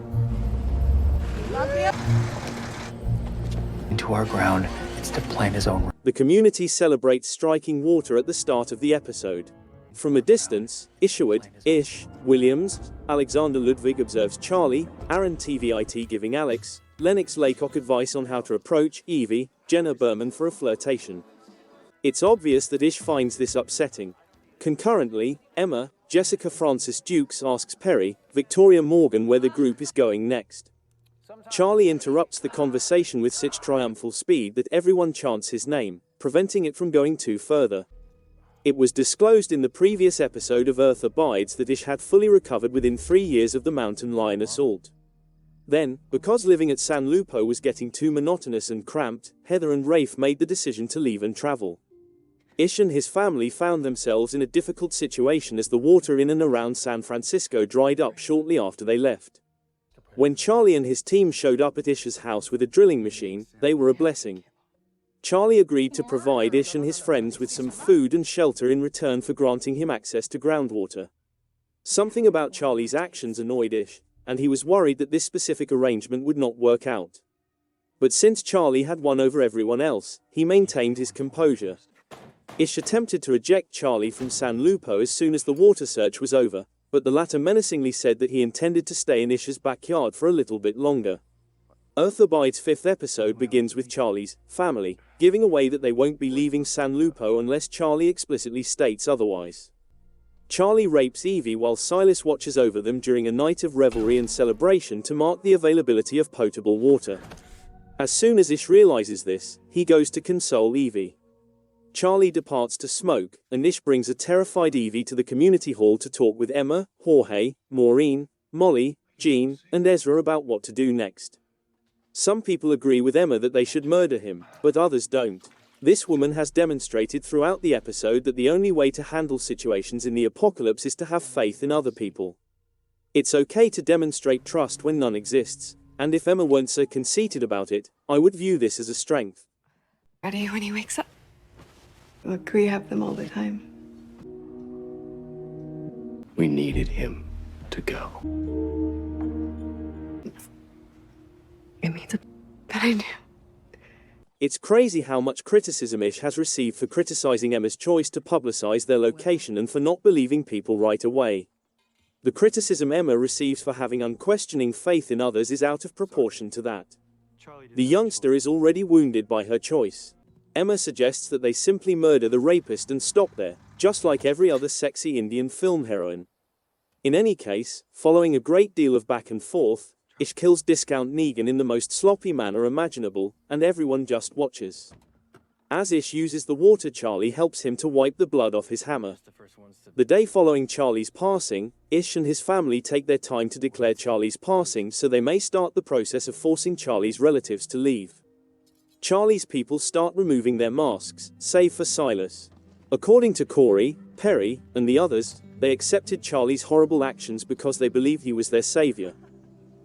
Into our ground, it's to plant his own. The community celebrates striking water at the start of the episode. From a distance, Isherwood, Ish, Williams, Alexander Ludwig observes Charlie, Aaron TVIT giving Alex, Lennox Laycock advice on how to approach Evie, Jenna Berman for a flirtation. It's obvious that Ish finds this upsetting. Concurrently, Emma, Jessica Francis Dukes asks Perry, Victoria Morgan where the group is going next. Charlie interrupts the conversation with such triumphal speed that everyone chants his name, preventing it from going too further. It was disclosed in the previous episode of Earth Abides that Ish had fully recovered within 3 years of the mountain lion assault. Then, because living at San Lupo was getting too monotonous and cramped, Heather and Rafe made the decision to leave and travel. Ish and his family found themselves in a difficult situation as the water in and around San Francisco dried up shortly after they left. When Charlie and his team showed up at Ish's house with a drilling machine, they were a blessing. Charlie agreed to provide Ish and his friends with some food and shelter in return for granting him access to groundwater. Something about Charlie's actions annoyed Ish, and he was worried that this specific arrangement would not work out. But since Charlie had won over everyone else, he maintained his composure. Ish attempted to eject Charlie from San Lupo as soon as the water search was over, but the latter menacingly said that he intended to stay in Ish's backyard for a little bit longer. Earth Abides' 5th episode begins with Charlie's family giving away that they won't be leaving San Lupo unless Charlie explicitly states otherwise. Charlie rapes Evie while Silas watches over them during a night of revelry and celebration to mark the availability of potable water. As soon as Ish realizes this, he goes to console Evie. Charlie departs to smoke, and Ish brings a terrified Evie to the community hall to talk with Emma, Jorge, Maureen, Molly, Jean, and Ezra about what to do next. Some people agree with Emma that they should murder him, but others don't. This woman has demonstrated throughout the episode that the only way to handle situations in the apocalypse is to have faith in other people. It's okay to demonstrate trust when none exists, and if Emma weren't so conceited about it, I would view this as a strength. Ready when he wakes up? Look, we have them all the time. We needed him to go. It means that I knew. It's crazy how much criticism Ish has received for criticizing Emma's choice to publicize their location and for not believing people right away. The criticism Emma receives for having unquestioning faith in others is out of proportion to that. The youngster is already wounded by her choice. Emma suggests that they simply murder the rapist and stop there, just like every other sexy Indian film heroine. In any case, following a great deal of back and forth, Ish kills Discount Negan in the most sloppy manner imaginable, and everyone just watches. As Ish uses the water, Charlie helps him to wipe the blood off his hammer. The day following Charlie's passing, Ish and his family take their time to declare Charlie's passing so they may start the process of forcing Charlie's relatives to leave. Charlie's people start removing their masks, save for Silas. According to Corey, Perry, and the others, they accepted Charlie's horrible actions because they believed he was their savior.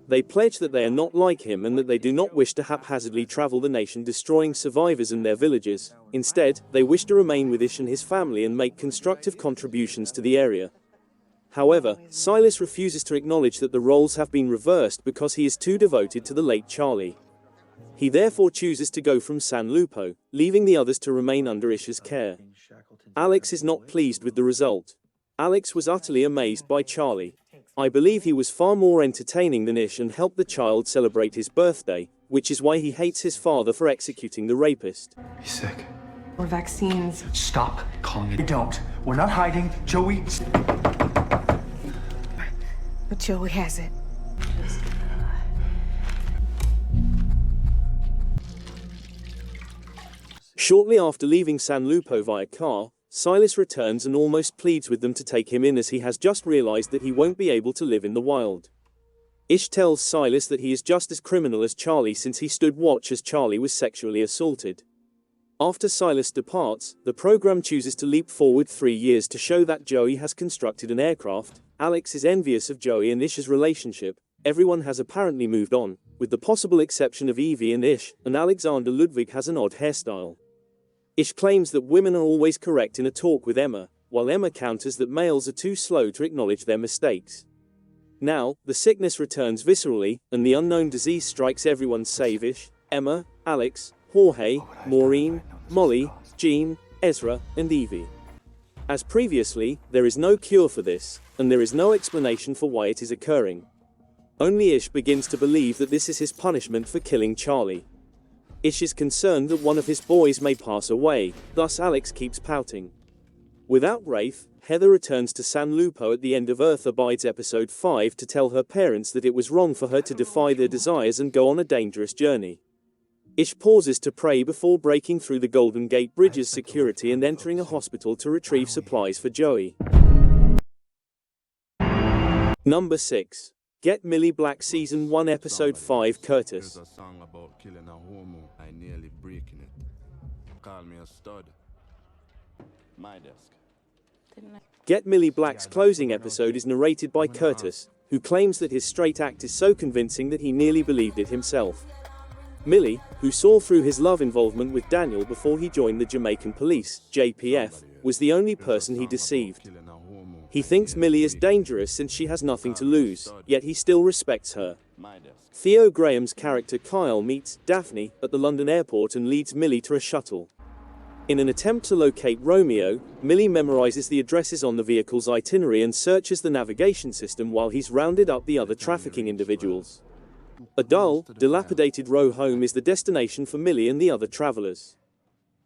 They pledge that they are not like him and that they do not wish to haphazardly travel the nation destroying survivors and their villages. Instead, they wish to remain with Ish and his family and make constructive contributions to the area. However, Silas refuses to acknowledge that the roles have been reversed because he is too devoted to the late Charlie. He therefore chooses to go from San Lupo, leaving the others to remain under Ish's care. Alex is not pleased with the result. Alex was utterly amazed by Charlie. I believe he was far more entertaining than Ish and helped the child celebrate his birthday, which is why he hates his father for executing the rapist. He's sick. Or vaccines. Stop calling it. Don't. We're not hiding. Joey. But Joey has it. Shortly after leaving San Lupo via car, Silas returns and almost pleads with them to take him in as he has just realized that he won't be able to live in the wild. Ish tells Silas that he is just as criminal as Charlie since he stood watch as Charlie was sexually assaulted. After Silas departs, the program chooses to leap forward 3 years to show that Joey has constructed an aircraft. Alex is envious of Joey and Ish's relationship. Everyone has apparently moved on, with the possible exception of Evie and Ish, and Alexander Ludwig has an odd hairstyle. Ish claims that women are always correct in a talk with Emma, while Emma counters that males are too slow to acknowledge their mistakes. Now, the sickness returns viscerally, and the unknown disease strikes everyone save Ish, Emma, Alex, Jorge, Maureen, Molly, Jean, Ezra, and Evie. As previously, there is no cure for this, and there is no explanation for why it is occurring. Only Ish begins to believe that this is his punishment for killing Charlie. Ish is concerned that one of his boys may pass away, thus Alex keeps pouting. Without Rafe, Heather returns to San Lupo at the end of Earth Abides episode 5 to tell her parents that it was wrong for her to defy their desires and go on a dangerous journey. Ish pauses to pray before breaking through the Golden Gate Bridge's security and entering a hospital to retrieve supplies for Joey. Number 6. Get Millie Black Season 1 Episode 5 Curtis. There's a song about killing a homo. I nearly breaking it. Call me a stud. My desk. Get Millie Black's closing episode is narrated by Curtis, who claims that his straight act is so convincing that he nearly believed it himself. Millie, who saw through his love involvement with Daniel before he joined the Jamaican police, JPF, was the only person he deceived. He thinks Millie is dangerous since she has nothing to lose, yet he still respects her. Theo Graham's character Kyle meets Daphne at the London airport and leads Millie to a shuttle. In an attempt to locate Romeo, Millie memorizes the addresses on the vehicle's itinerary and searches the navigation system while he's rounded up the other trafficking individuals. A dull, dilapidated row home is the destination for Millie and the other travelers.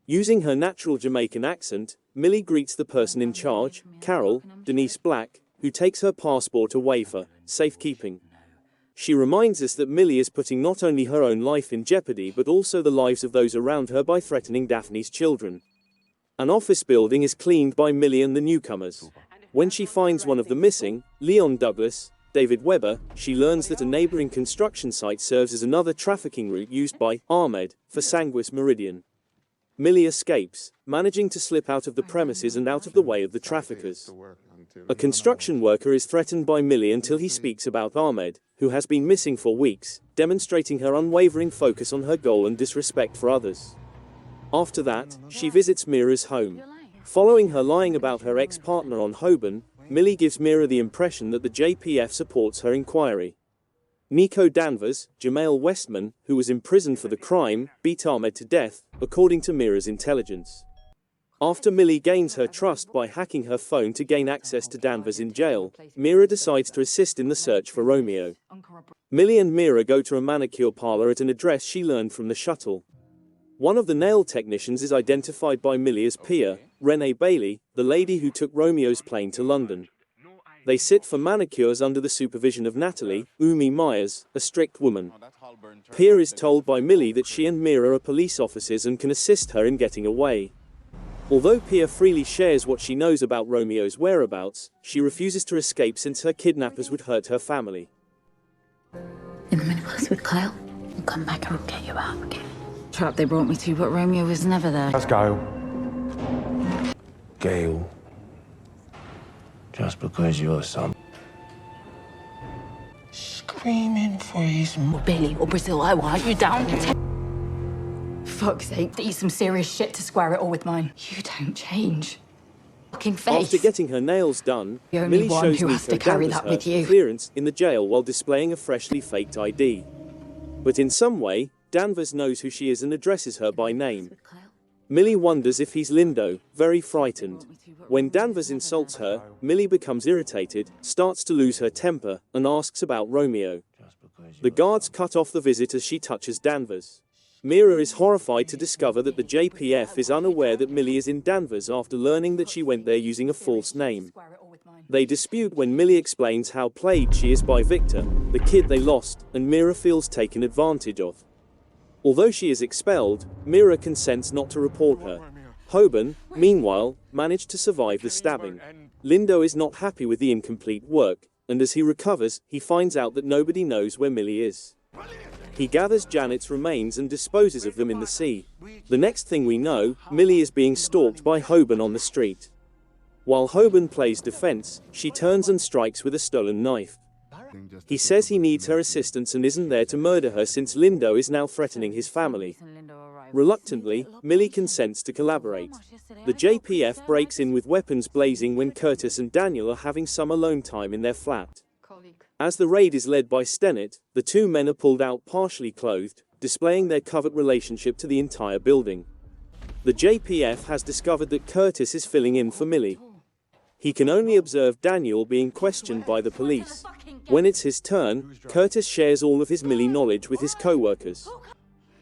Using her natural Jamaican accent, Millie greets the person in charge, Carol, Denise Black, who takes her passport away for safekeeping. She reminds us that Millie is putting not only her own life in jeopardy but also the lives of those around her by threatening Daphne's children. An office building is cleaned by Millie and the newcomers. When she finds one of the missing, Leon Douglas, David Webber, she learns that a neighboring construction site serves as another trafficking route used by Ahmed for Sanguis Meridian. Millie escapes, managing to slip out of the premises and out of the way of the traffickers. A construction worker is threatened by Millie until he speaks about Ahmed, who has been missing for weeks, demonstrating her unwavering focus on her goal and disrespect for others. After that, she visits Mira's home. Following her lying about her ex-partner on Hoban, Millie gives Mira the impression that the JPF supports her inquiry. Nico Danvers, Jamail Westman, who was imprisoned for the crime, beat Ahmed to death, according to Mira's intelligence. After Millie gains her trust by hacking her phone to gain access to Danvers in jail, Mira decides to assist in the search for Romeo. Millie and Mira go to a manicure parlor at an address she learned from the shuttle. One of the nail technicians is identified by Millie as Pia, Renee Bailey, the lady who took Romeo's plane to London. They sit for manicures under the supervision of Natalie, Umi Myers, a strict woman. Pia is told by Millie that she and Mira are police officers and can assist her in getting away. Although Pia freely shares what she knows about Romeo's whereabouts, she refuses to escape since her kidnappers would hurt her family. In a minute, close with Kyle. We'll come back and we'll get you out, okay? trap they brought me to, but Romeo was never there. Let's go. Gale. Just because you're some screaming for his Or Billy or Brazil, I want you down. Fuck's sake, eat some serious shit to square it all with mine. You don't change. Fucking face. After getting her nails done, The only Millie one shows who has Nico to carry Danvers that with her you. clearance in the jail while displaying a freshly faked ID. But in some way, Danvers knows who she is and addresses her by name. Millie wonders if he's Lindo, very frightened. When Danvers insults her, Millie becomes irritated, starts to lose her temper, and asks about Romeo. The guards cut off the visit as she touches Danvers. Mira is horrified to discover that the JPF is unaware that Millie is in Danvers after learning that she went there using a false name. They dispute when Millie explains how plagued she is by Victor, the kid they lost, and Mira feels taken advantage of. Although she is expelled, Mira consents not to report her. Hoban, meanwhile, managed to survive the stabbing. Lindo is not happy with the incomplete work, and as he recovers, he finds out that nobody knows where Millie is. He gathers Janet's remains and disposes of them in the sea. The next thing we know, Millie is being stalked by Hoban on the street. While Hoban plays defense, she turns and strikes with a stolen knife. He says he needs her assistance and isn't there to murder her since Lindo is now threatening his family. Reluctantly, Millie consents to collaborate. The JPF breaks in with weapons blazing when Curtis and Daniel are having some alone time in their flat. As the raid is led by Stennett, the two men are pulled out partially clothed, displaying their covert relationship to the entire building. The JPF has discovered that Curtis is filling in for Millie. He can only observe Daniel being questioned by the police. When it's his turn, Curtis shares all of his Millie knowledge with his co-workers.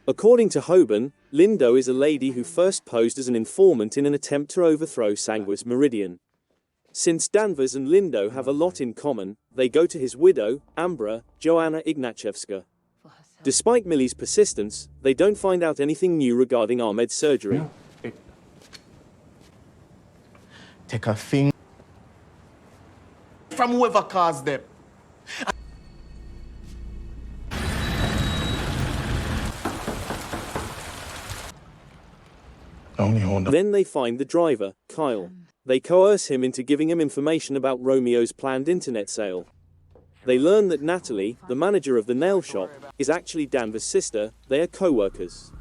According to Hoban, Lindo is a lady who first posed as an informant in an attempt to overthrow Sanguis Meridian. Since Danvers and Lindo have a lot in common, they go to his widow, Ambra, Joanna Ignachevska. Despite Millie's persistence, they don't find out anything new regarding Ahmed's surgery. Take a thing from whoever caused them. Then they find the driver, Kyle. They coerce him into giving him information about Romeo's planned internet sale. They learn that Natalie, the manager of the nail shop, is actually Danvers' sister. They are co-workers.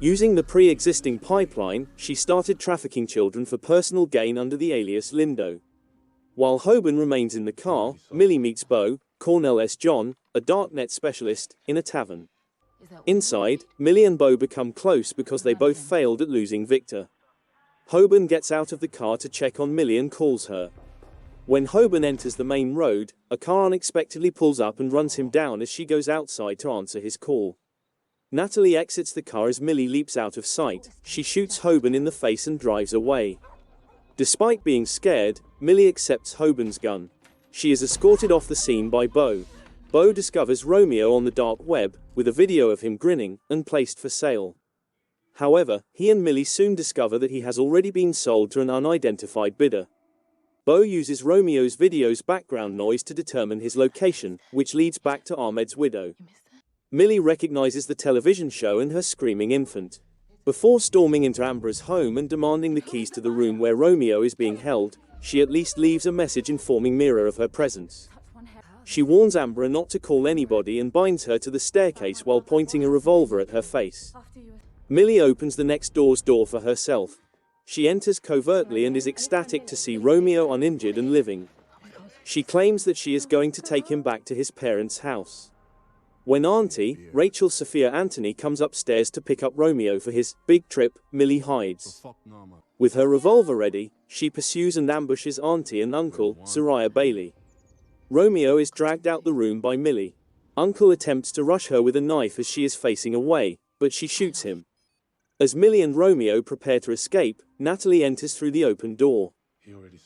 Using the pre-existing pipeline, she started trafficking children for personal gain under the alias Lindo. While Hoban remains in the car, Millie meets Bo, Cornell S. John, a darknet specialist, in a tavern. Inside, Millie and Bo become close because they both failed at losing Victor. Hoban gets out of the car to check on Millie and calls her. When Hoban enters the main road, a car unexpectedly pulls up and runs him down as she goes outside to answer his call. Natalie exits the car as Millie leaps out of sight. She shoots Hoban in the face and drives away. Despite being scared, Millie accepts Hoban's gun. She is escorted off the scene by Bo. Bo discovers Romeo on the dark web, with a video of him grinning, and placed for sale. However, he and Millie soon discover that he has already been sold to an unidentified bidder. Bo uses Romeo's video's background noise to determine his location, which leads back to Ahmed's widow. Millie recognizes the television show and her screaming infant. Before storming into Ambra's home and demanding the keys to the room where Romeo is being held, she at least leaves a message informing Mira of her presence. She warns Ambra not to call anybody and binds her to the staircase while pointing a revolver at her face. Millie opens the next door's door for herself. She enters covertly and is ecstatic to see Romeo uninjured and living. She claims that she is going to take him back to his parents' house. When Auntie, Rachel Sophia Anthony, comes upstairs to pick up Romeo for his big trip, Millie hides. With her revolver ready, she pursues and ambushes Auntie and Uncle, Soraya Bailey. Romeo is dragged out the room by Millie. Uncle attempts to rush her with a knife as she is facing away, but she shoots him. As Millie and Romeo prepare to escape, Natalie enters through the open door.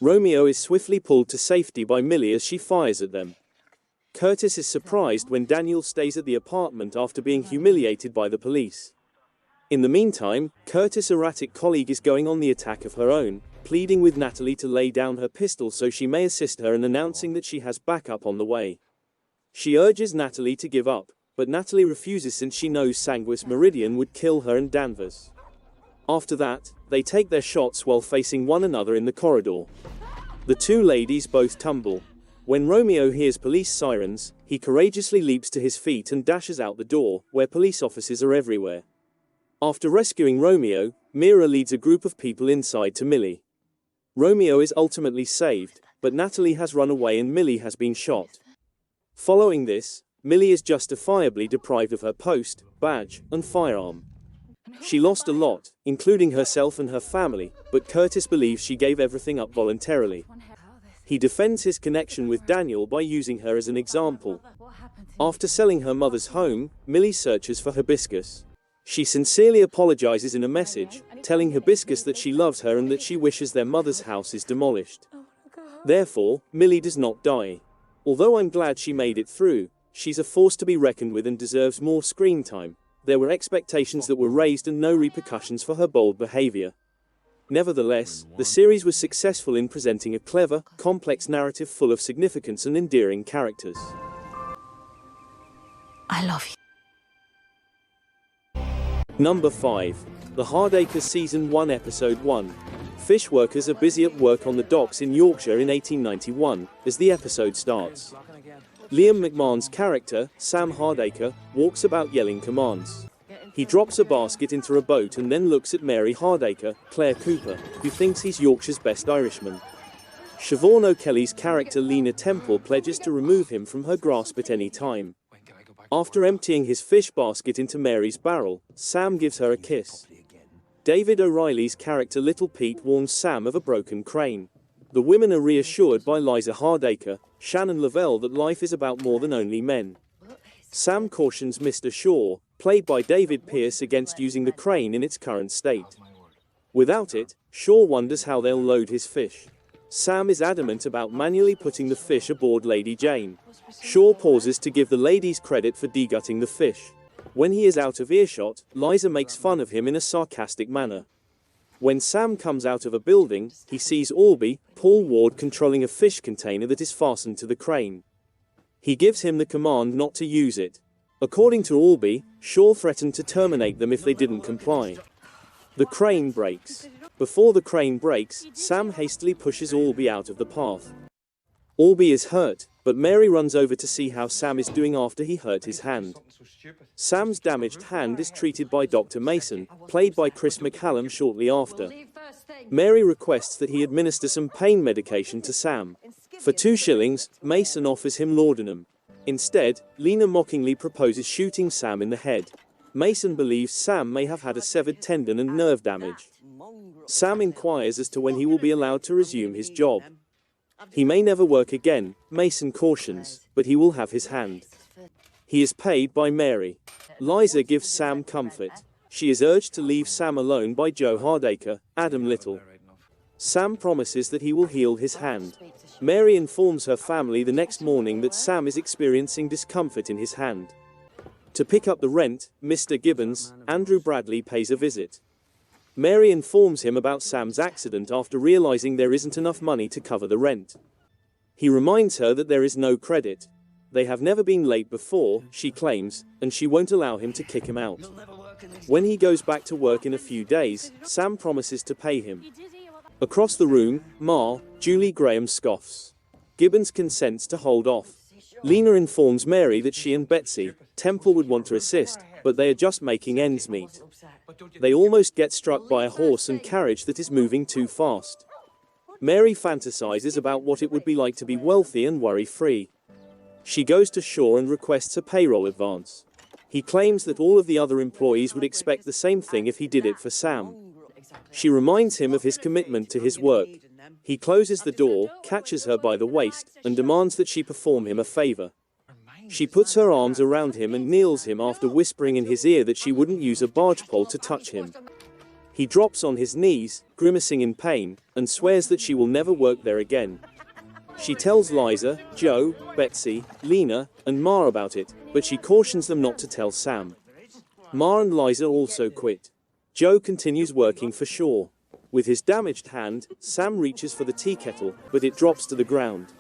Romeo is swiftly pulled to safety by Millie as she fires at them. Curtis is surprised when Daniel stays at the apartment after being humiliated by the police. In the meantime, Curtis' erratic colleague is going on the attack of her own, pleading with Natalie to lay down her pistol so she may assist her and announcing that she has backup on the way. She urges Natalie to give up, but Natalie refuses since she knows Sanguis Meridian would kill her and Danvers. After that, they take their shots while facing one another in the corridor. The two ladies both tumble. When Romeo hears police sirens, he courageously leaps to his feet and dashes out the door, where police officers are everywhere. After rescuing Romeo, Mira leads a group of people inside to Millie. Romeo is ultimately saved, but Natalie has run away and Millie has been shot. Following this, Millie is justifiably deprived of her post, badge, and firearm. She lost a lot, including herself and her family, but Curtis believes she gave everything up voluntarily. He defends his connection with Daniel by using her as an example. After selling her mother's home, Millie searches for Hibiscus. She sincerely apologizes in a message, telling Hibiscus that she loves her and that she wishes their mother's house is demolished. Therefore, Millie does not die. Although I'm glad she made it through, she's a force to be reckoned with and deserves more screen time. There were expectations that were raised and no repercussions for her bold behavior. Nevertheless, the series was successful in presenting a clever, complex narrative full of significance and endearing characters. I love you. Number 5. The Hardacres Season 1 Episode 1. Fish workers are busy at work on the docks in Yorkshire in 1891, as the episode starts. Liam McMahon's character, Sam Hardacre, walks about yelling commands. He drops a basket into a boat and then looks at Mary Hardacre, Claire Cooper, who thinks he's Yorkshire's best Irishman. Siobhan O'Kelly's character Lena Temple pledges to remove him from her grasp at any time. After emptying his fish basket into Mary's barrel, Sam gives her a kiss. David O'Reilly's character Little Pete warns Sam of a broken crane. The women are reassured by Liza Hardacre, Shannon Lavelle, that life is about more than only men. Sam cautions Mr. Shaw, played by David Pearce, against using the crane in its current state. Without it, Shaw wonders how they'll load his fish. Sam is adamant about manually putting the fish aboard Lady Jane. Shaw pauses to give the ladies credit for degutting the fish. When he is out of earshot, Liza makes fun of him in a sarcastic manner. When Sam comes out of a building, he sees Albie, Paul Ward, controlling a fish container that is fastened to the crane. He gives him the command not to use it. According to Albie, Shaw threatened to terminate them if they didn't comply. The crane breaks. Before the crane breaks, Sam hastily pushes Albie out of the path. Albie is hurt, but Mary runs over to see how Sam is doing after he hurt his hand. Sam's damaged hand is treated by Dr. Mason, played by Chris McCallum, shortly after. Mary requests that he administer some pain medication to Sam. For 2 shillings, Mason offers him laudanum. Instead, Lena mockingly proposes shooting Sam in the head. Mason believes Sam may have had a severed tendon and nerve damage. Sam inquires as to when he will be allowed to resume his job. He may never work again, Mason cautions, but he will have his hand. He is paid by Mary. Liza gives Sam comfort. She is urged to leave Sam alone by Joe Hardacre, Adam Little. Sam promises that he will heal his hand. Mary informs her family the next morning that Sam is experiencing discomfort in his hand. To pick up the rent, Mr. Gibbons, Andrew Bradley, pays a visit. Mary informs him about Sam's accident after realizing there isn't enough money to cover the rent. He reminds her that there is no credit. They have never been late before, she claims, and she won't allow him to kick him out. When he goes back to work in a few days, Sam promises to pay him. Across the room, Julie Graham scoffs. Gibbons consents to hold off. Lena informs Mary that she and Betsy, Temple, would want to assist, but they are just making ends meet. They almost get struck by a horse and carriage that is moving too fast. Mary fantasizes about what it would be like to be wealthy and worry-free. She goes to Shaw and requests a payroll advance. He claims that all of the other employees would expect the same thing if he did it for Sam. She reminds him of his commitment to his work. He closes the door, catches her by the waist, and demands that she perform him a favor. She puts her arms around him and kneels him after whispering in his ear that she wouldn't use a barge pole to touch him. He drops on his knees, grimacing in pain, and swears that she will never work there again. She tells Liza, Joe, Betsy, Lena, and Ma about it, but she cautions them not to tell Sam. Ma and Liza also quit. Joe continues working for Shaw. With his damaged hand, Sam reaches for the tea kettle, but it drops to the ground.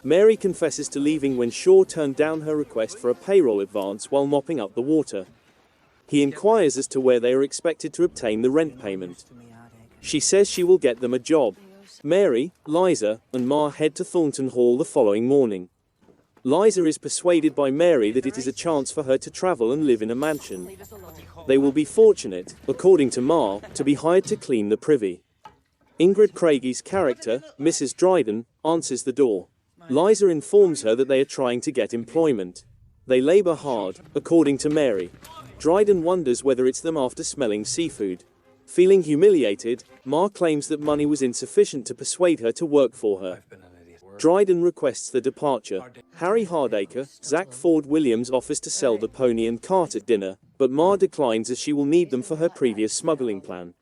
Mary confesses to leaving when Shaw turned down her request for a payroll advance while mopping up the water. He inquires as to where they are expected to obtain the rent payment. She says she will get them a job. Mary, Liza, and Ma head to Thornton Hall the following morning. Liza is persuaded by Mary that it is a chance for her to travel and live in a mansion. They will be fortunate, according to Ma, to be hired to clean the privy. Ingrid Craigie's character, Mrs. Dryden, answers the door. Liza informs her that they are trying to get employment. They labor hard, according to Mary. Dryden wonders whether it's them after smelling seafood. Feeling humiliated, Ma claims that money was insufficient to persuade her to work for her. Dryden requests the departure. Harry Hardacre, Zach Ford Williams offers to sell the pony and cart at dinner, but Ma declines as she will need them for her previous smuggling plan.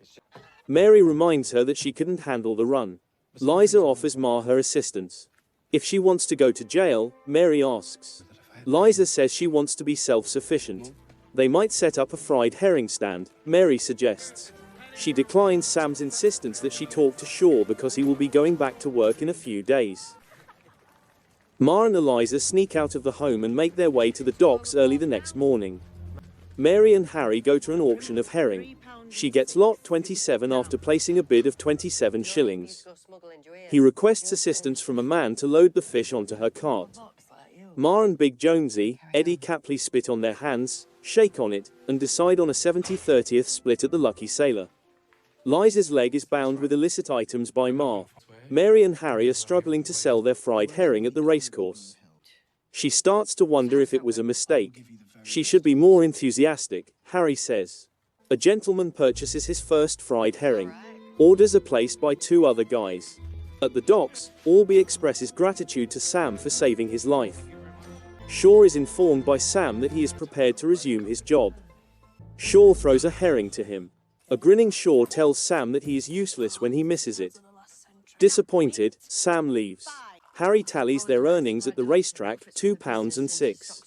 Mary reminds her that she couldn't handle the run. Liza offers Ma her assistance. If she wants to go to jail, Mary asks. Liza says she wants to be self-sufficient. They might set up a fried herring stand, Mary suggests. She declines Sam's insistence that she talk to Shaw because he will be going back to work in a few days. Ma and Eliza sneak out of the home and make their way to the docks early the next morning. Mary and Harry go to an auction of herring. She gets lot 27 after placing a bid of 27 shillings. He requests assistance from a man to load the fish onto her cart. Ma and Big Jonesy, Eddie Capley spit on their hands, shake on it, and decide on a 70/30th split at the Lucky Sailor. Liza's leg is bound with illicit items by Ma. Mary and Harry are struggling to sell their fried herring at the racecourse. She starts to wonder if it was a mistake. She should be more enthusiastic, Harry says. A gentleman purchases his first fried herring. Orders are placed by two other guys. At the docks, Albee expresses gratitude to Sam for saving his life. Shaw is informed by Sam that he is prepared to resume his job. Shaw throws a herring to him. A grinning Shaw tells Sam that he is useless when he misses it. Disappointed, Sam leaves. Harry tallies their earnings at the racetrack, £2.06.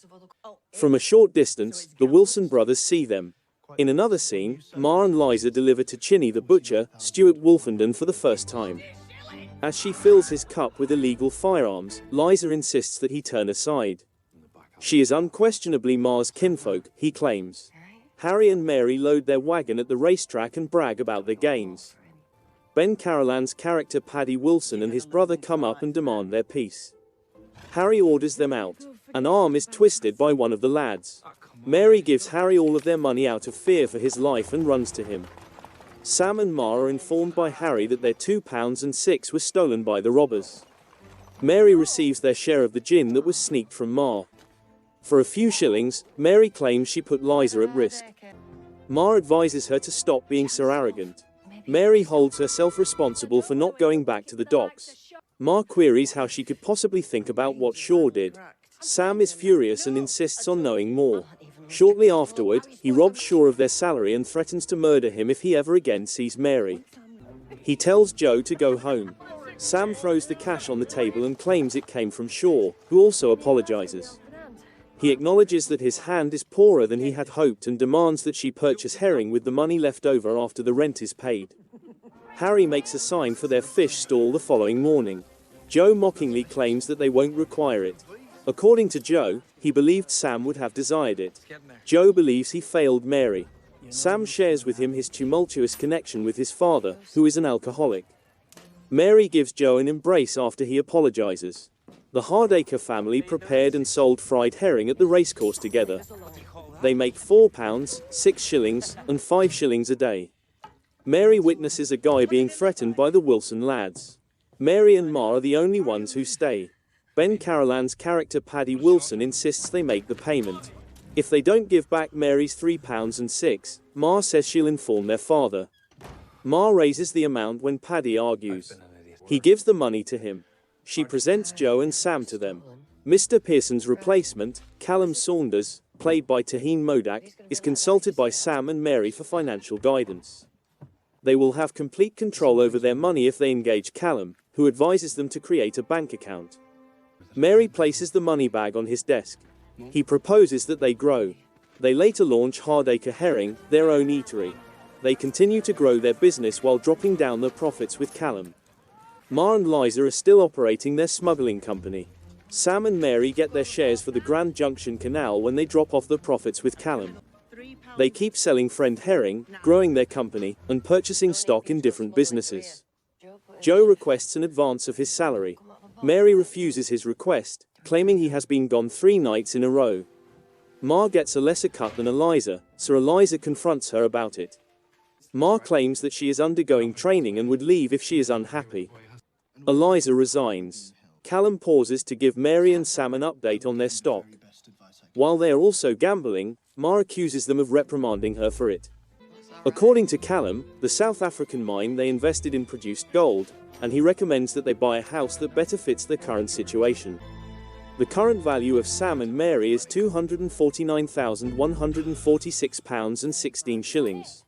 From a short distance, the Wilson brothers see them. In another scene, Ma and Liza deliver to Chinny the butcher, Stuart Wolfenden, for the first time. As she fills his cup with illegal firearms, Liza insists that he turn aside. She is unquestionably Ma's kinfolk, he claims. Harry and Mary load their wagon at the racetrack and brag about their gains. Ben Carolan's character Paddy Wilson and his brother come up and demand their piece. Harry orders them out. An arm is twisted by one of the lads. Mary gives Harry all of their money out of fear for his life and runs to him. Sam and Ma are informed by Harry that their £2.06 was stolen by the robbers. Mary receives their share of the gin that was sneaked from Ma. For a few shillings, Mary claims she put Liza at risk. Ma advises her to stop being so arrogant. Mary holds herself responsible for not going back to the docks. Ma queries how she could possibly think about what Shaw did. Sam is furious and insists on knowing more. Shortly afterward, he robs Shaw of their salary and threatens to murder him if he ever again sees Mary. He tells Joe to go home. Sam throws the cash on the table and claims it came from Shaw, who also apologizes. He acknowledges that his hand is poorer than he had hoped and demands that she purchase herring with the money left over after the rent is paid. Harry makes a sign for their fish stall the following morning. Joe mockingly claims that they won't require it. According to Joe, he believed Sam would have desired it. Joe believes he failed Mary. Sam shares with him his tumultuous connection with his father, who is an alcoholic. Mary gives Joe an embrace after he apologizes. The Hardacre family prepared and sold fried herring at the racecourse together. They make £4, 6 shillings, and 5 shillings a day. Mary witnesses a guy being threatened by the Wilson lads. Mary and Ma are the only ones who stay. Ben Carolan's character Paddy Wilson insists they make the payment. If they don't give back Mary's £3.06, Ma says she'll inform their father. Ma raises the amount when Paddy argues. He gives the money to him. She presents Joe and Sam to them. Mr. Pearson's replacement, Callum Saunders, played by Taheen Modak, is consulted by Sam and Mary for financial guidance. They will have complete control over their money if they engage Callum, who advises them to create a bank account. Mary places the money bag on his desk. He proposes that they grow. They later launch Hardacre Herring, their own eatery. They continue to grow their business while dropping down their profits with Callum. Ma and Liza are still operating their smuggling company. Sam and Mary get their shares for the Grand Junction Canal when they drop off the profits with Callum. They keep selling friend herring, growing their company, and purchasing stock in different businesses. Joe requests an advance of his salary. Mary refuses his request, claiming he has been gone 3 nights in a row. Ma gets a lesser cut than Eliza, so Eliza confronts her about it. Ma claims that she is undergoing training and would leave if she is unhappy. Eliza resigns. Callum pauses to give Mary and Sam an update on their stock. While they are also gambling, Ma accuses them of reprimanding her for it. According to Callum, the South African mine they invested in produced gold, and he recommends that they buy a house that better fits their current situation. The current value of Sam and Mary is £249,146.16.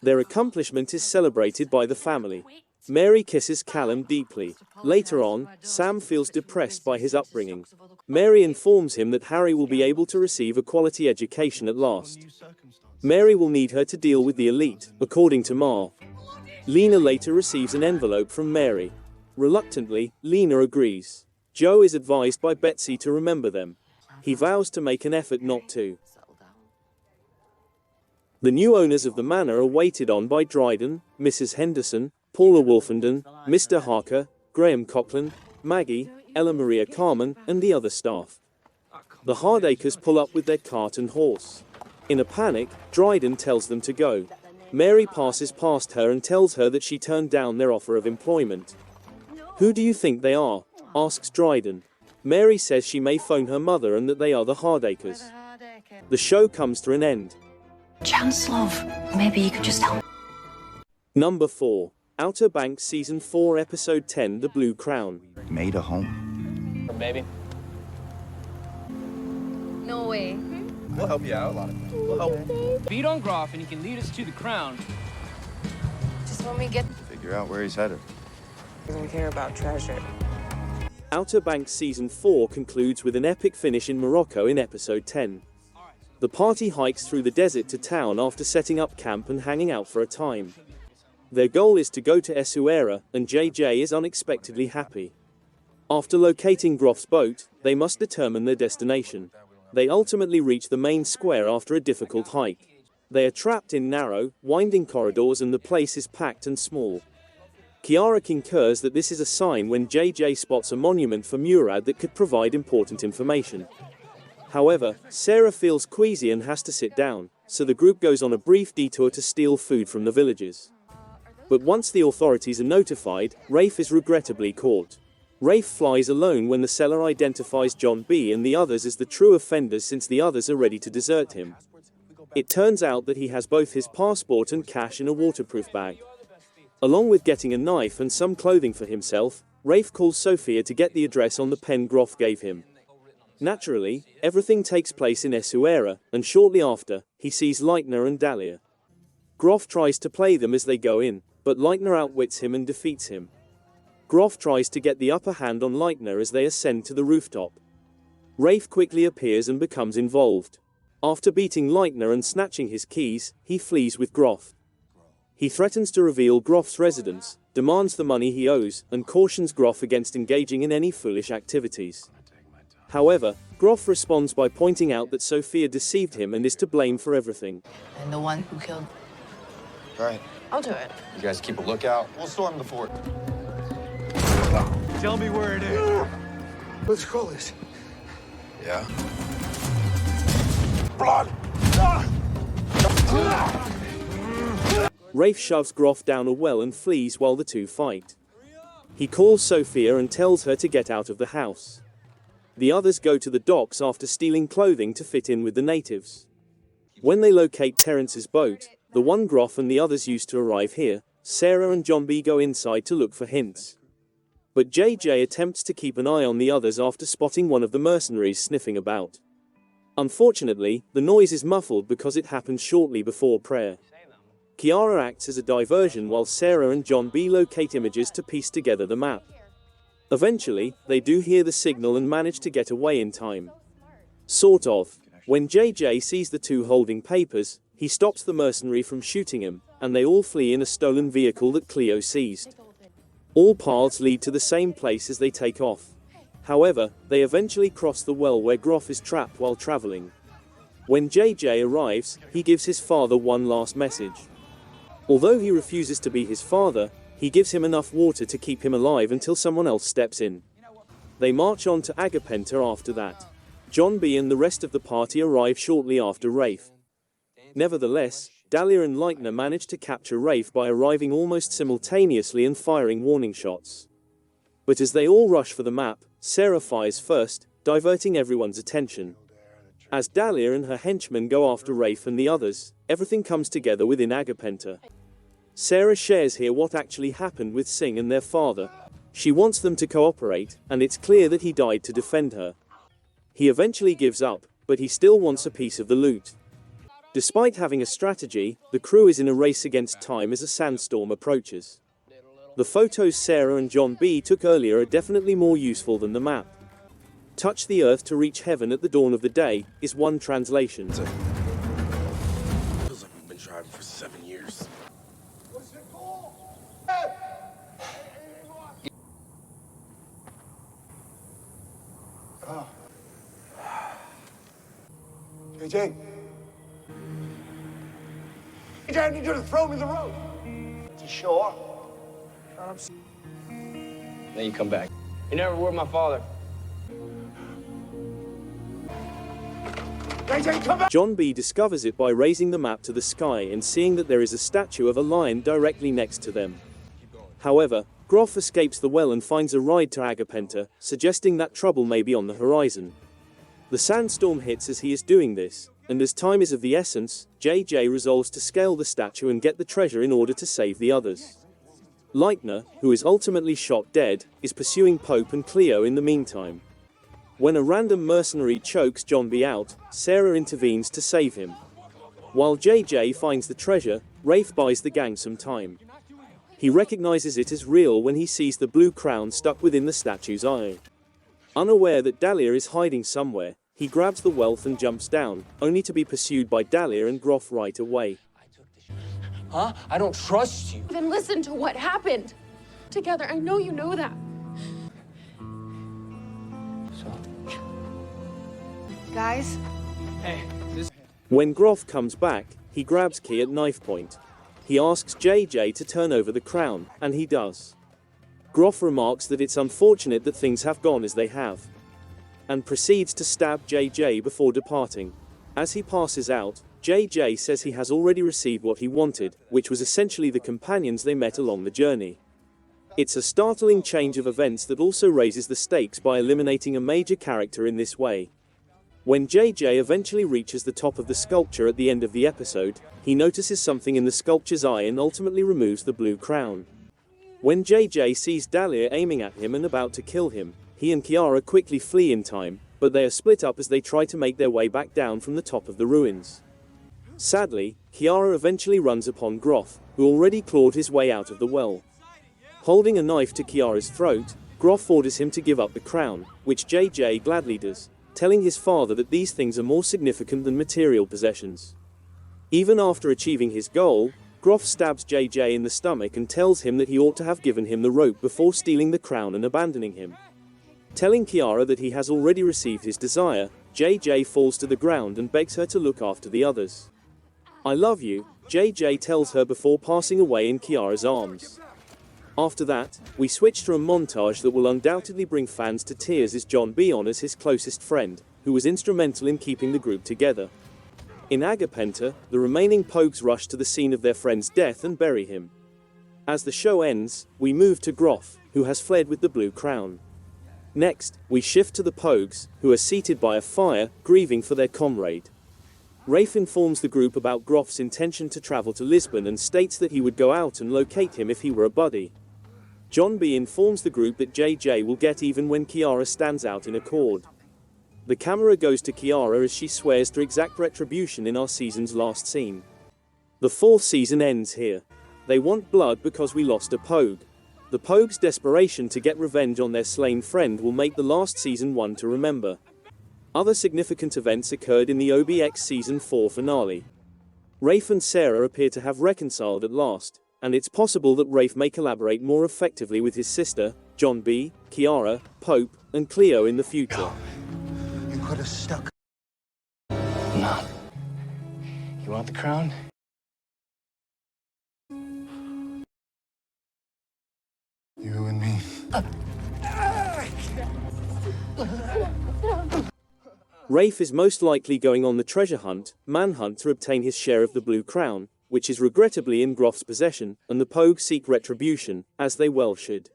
Their accomplishment is celebrated by the family. Mary kisses Callum deeply. Later on, Sam feels depressed by his upbringing. Mary informs him that Harry will be able to receive a quality education at last. Mary will need her to deal with the elite, according to Ma. Lena later receives an envelope from Mary. Reluctantly, Lena agrees. Joe is advised by Betsy to remember them. He vows to make an effort not to. The new owners of the manor are waited on by Dryden, Mrs. Henderson, Paula Wolfenden, Mr. Harker, Graham Coughlin, Maggie, Ella Maria Carmen, and the other staff. The Hardacres pull up with their cart and horse. In a panic, Dryden tells them to go. Mary passes past her and tells her that she turned down their offer of employment. "Who do you think they are?" asks Dryden. Mary says she may phone her mother and that they are the Hardacres. The show comes to an end. Chance, love. Maybe you could just help. Number 4. Outer Banks Season 4 Episode 10 The Blue Crown. Made a home. Baby. No way. We'll help you out a lot. We'll help. Beat on Groff and he can lead us to the crown. Just when we get Figure out where he's headed. We don't care about treasure. Outer Banks Season 4 concludes with an epic finish in Morocco in Episode 10. The party hikes through the desert to town after setting up camp and hanging out for a time. Their goal is to go to Essaouira, and JJ is unexpectedly happy. After locating Groff's boat, they must determine their destination. They ultimately reach the main square after a difficult hike. They are trapped in narrow, winding corridors and the place is packed and small. Kiara concurs that this is a sign when JJ spots a monument for Murad that could provide important information. However, Sarah feels queasy and has to sit down, so the group goes on a brief detour to steal food from the villagers. But once the authorities are notified, Rafe is regrettably caught. Rafe flies alone when the seller identifies John B and the others as the true offenders since the others are ready to desert him. It turns out that he has both his passport and cash in a waterproof bag. Along with getting a knife and some clothing for himself, Rafe calls Sophia to get the address on the pen Groff gave him. Naturally, everything takes place in Essaouira, and shortly after, he sees Leitner and Dahlia. Groff tries to play them as they go in, but Leitner outwits him and defeats him. Groff tries to get the upper hand on Leitner as they ascend to the rooftop. Rafe quickly appears and becomes involved. After beating Leitner and snatching his keys, he flees with Groff. He threatens to reveal Groff's residence, demands the money he owes, and cautions Groff against engaging in any foolish activities. However, Groff responds by pointing out that Sophia deceived him and is to blame for everything. And the one who killed. All right. I'll do it. You guys keep a lookout. We'll storm the fort. Tell me where it is. Let's call this. Yeah. Blood! Rafe shoves Groff down a well and flees while the two fight. He calls Sophia and tells her to get out of the house. The others go to the docks after stealing clothing to fit in with the natives. When they locate Terrence's boat, the one Groff and the others used to arrive here, Sarah and John B go inside to look for hints. But JJ attempts to keep an eye on the others after spotting one of the mercenaries sniffing about. Unfortunately, the noise is muffled because it happened shortly before prayer. Kiara acts as a diversion while Sarah and John B locate images to piece together the map. Eventually, they do hear the signal and manage to get away in time. Sort of. When JJ sees the two holding papers, he stops the mercenary from shooting him, and they all flee in a stolen vehicle that Cleo seized. All paths lead to the same place as they take off. However, they eventually cross the well where Groff is trapped while traveling. When JJ arrives, he gives his father one last message. Although he refuses to be his father, he gives him enough water to keep him alive until someone else steps in. They march on to Agapenta after that. John B. and the rest of the party arrive shortly after Rafe. Nevertheless, Dahlia and Leitner manage to capture Rafe by arriving almost simultaneously and firing warning shots. But as they all rush for the map, Sarah fires first, diverting everyone's attention. As Dahlia and her henchmen go after Rafe and the others, everything comes together within Agapenta. Sarah shares here what actually happened with Singh and their father. She wants them to cooperate, and it's clear that he died to defend her. He eventually gives up, but he still wants a piece of the loot. Despite having a strategy, the crew is in a race against time as a sandstorm approaches. The photos Sarah and John B. took earlier are definitely more useful than the map. Touch the earth to reach heaven at the dawn of the day is one translation. Feels like we've been driving for 7 years. What's your goal? JJ. JJ, I need you to throw me the rope. You sure? Then you come back. You never were my father. JJ, come back! John B. discovers it by raising the map to the sky and seeing that there is a statue of a lion directly next to them. However, Groff escapes the well and finds a ride to Agapenta, suggesting that trouble may be on the horizon. The sandstorm hits as he is doing this, and as time is of the essence, JJ resolves to scale the statue and get the treasure in order to save the others. Leitner, who is ultimately shot dead, is pursuing Pope and Cleo in the meantime. When a random mercenary chokes John B. out, Sarah intervenes to save him. While JJ finds the treasure, Rafe buys the gang some time. He recognizes it as real when he sees the blue crown stuck within the statue's eye. Unaware that Dahlia is hiding somewhere, he grabs the wealth and jumps down, only to be pursued by Dahlia and Groff right away. Huh? I don't trust you. Then listen to what happened. Together, I know you know that. Guys? Hey, When Groff comes back, he grabs Key at knife point. He asks JJ to turn over the crown, and he does. Groff remarks that it's unfortunate that things have gone as they have, and proceeds to stab JJ before departing. As he passes out, JJ says he has already received what he wanted, which was essentially the companions they met along the journey. It's a startling change of events that also raises the stakes by eliminating a major character in this way. When JJ eventually reaches the top of the sculpture at the end of the episode, he notices something in the sculpture's eye and ultimately removes the blue crown. When JJ sees Dahlia aiming at him and about to kill him, he and Kiara quickly flee in time, but they are split up as they try to make their way back down from the top of the ruins. Sadly, Kiara eventually runs upon Groff, who already clawed his way out of the well. Holding a knife to Kiara's throat, Groff orders him to give up the crown, which JJ gladly does, telling his father that these things are more significant than material possessions. Even after achieving his goal, Groff stabs JJ in the stomach and tells him that he ought to have given him the rope before stealing the crown and abandoning him. Telling Kiara that he has already received his desire, JJ falls to the ground and begs her to look after the others. "I love you," JJ tells her before passing away in Kiara's arms. After that, we switch to a montage that will undoubtedly bring fans to tears as John B. honors his closest friend, who was instrumental in keeping the group together. In Agapenta, the remaining Pogues rush to the scene of their friend's death and bury him. As the show ends, we move to Groff, who has fled with the blue crown. Next, we shift to the Pogues, who are seated by a fire, grieving for their comrade. Rafe informs the group about Groff's intention to travel to Lisbon and states that he would go out and locate him if he were a buddy. John B. informs the group that JJ will get even when Kiara stands out in accord. The camera goes to Kiara as she swears to exact retribution in our season's last scene. The 4th season ends here. They want blood because we lost a Pogue. The Pogues' desperation to get revenge on their slain friend will make the last season one to remember. Other significant events occurred in the OBX Season 4 finale. Rafe and Sarah appear to have reconciled at last, and it's possible that Rafe may collaborate more effectively with his sister, John B., Kiara, Pope, and Cleo in the future. You could have stuck. No. You want the crown? You and me. Rafe is most likely going on the treasure hunt, manhunt to obtain his share of the Blue Crown, which is regrettably in Groff's possession, and the Pogues seek retribution, as they well should.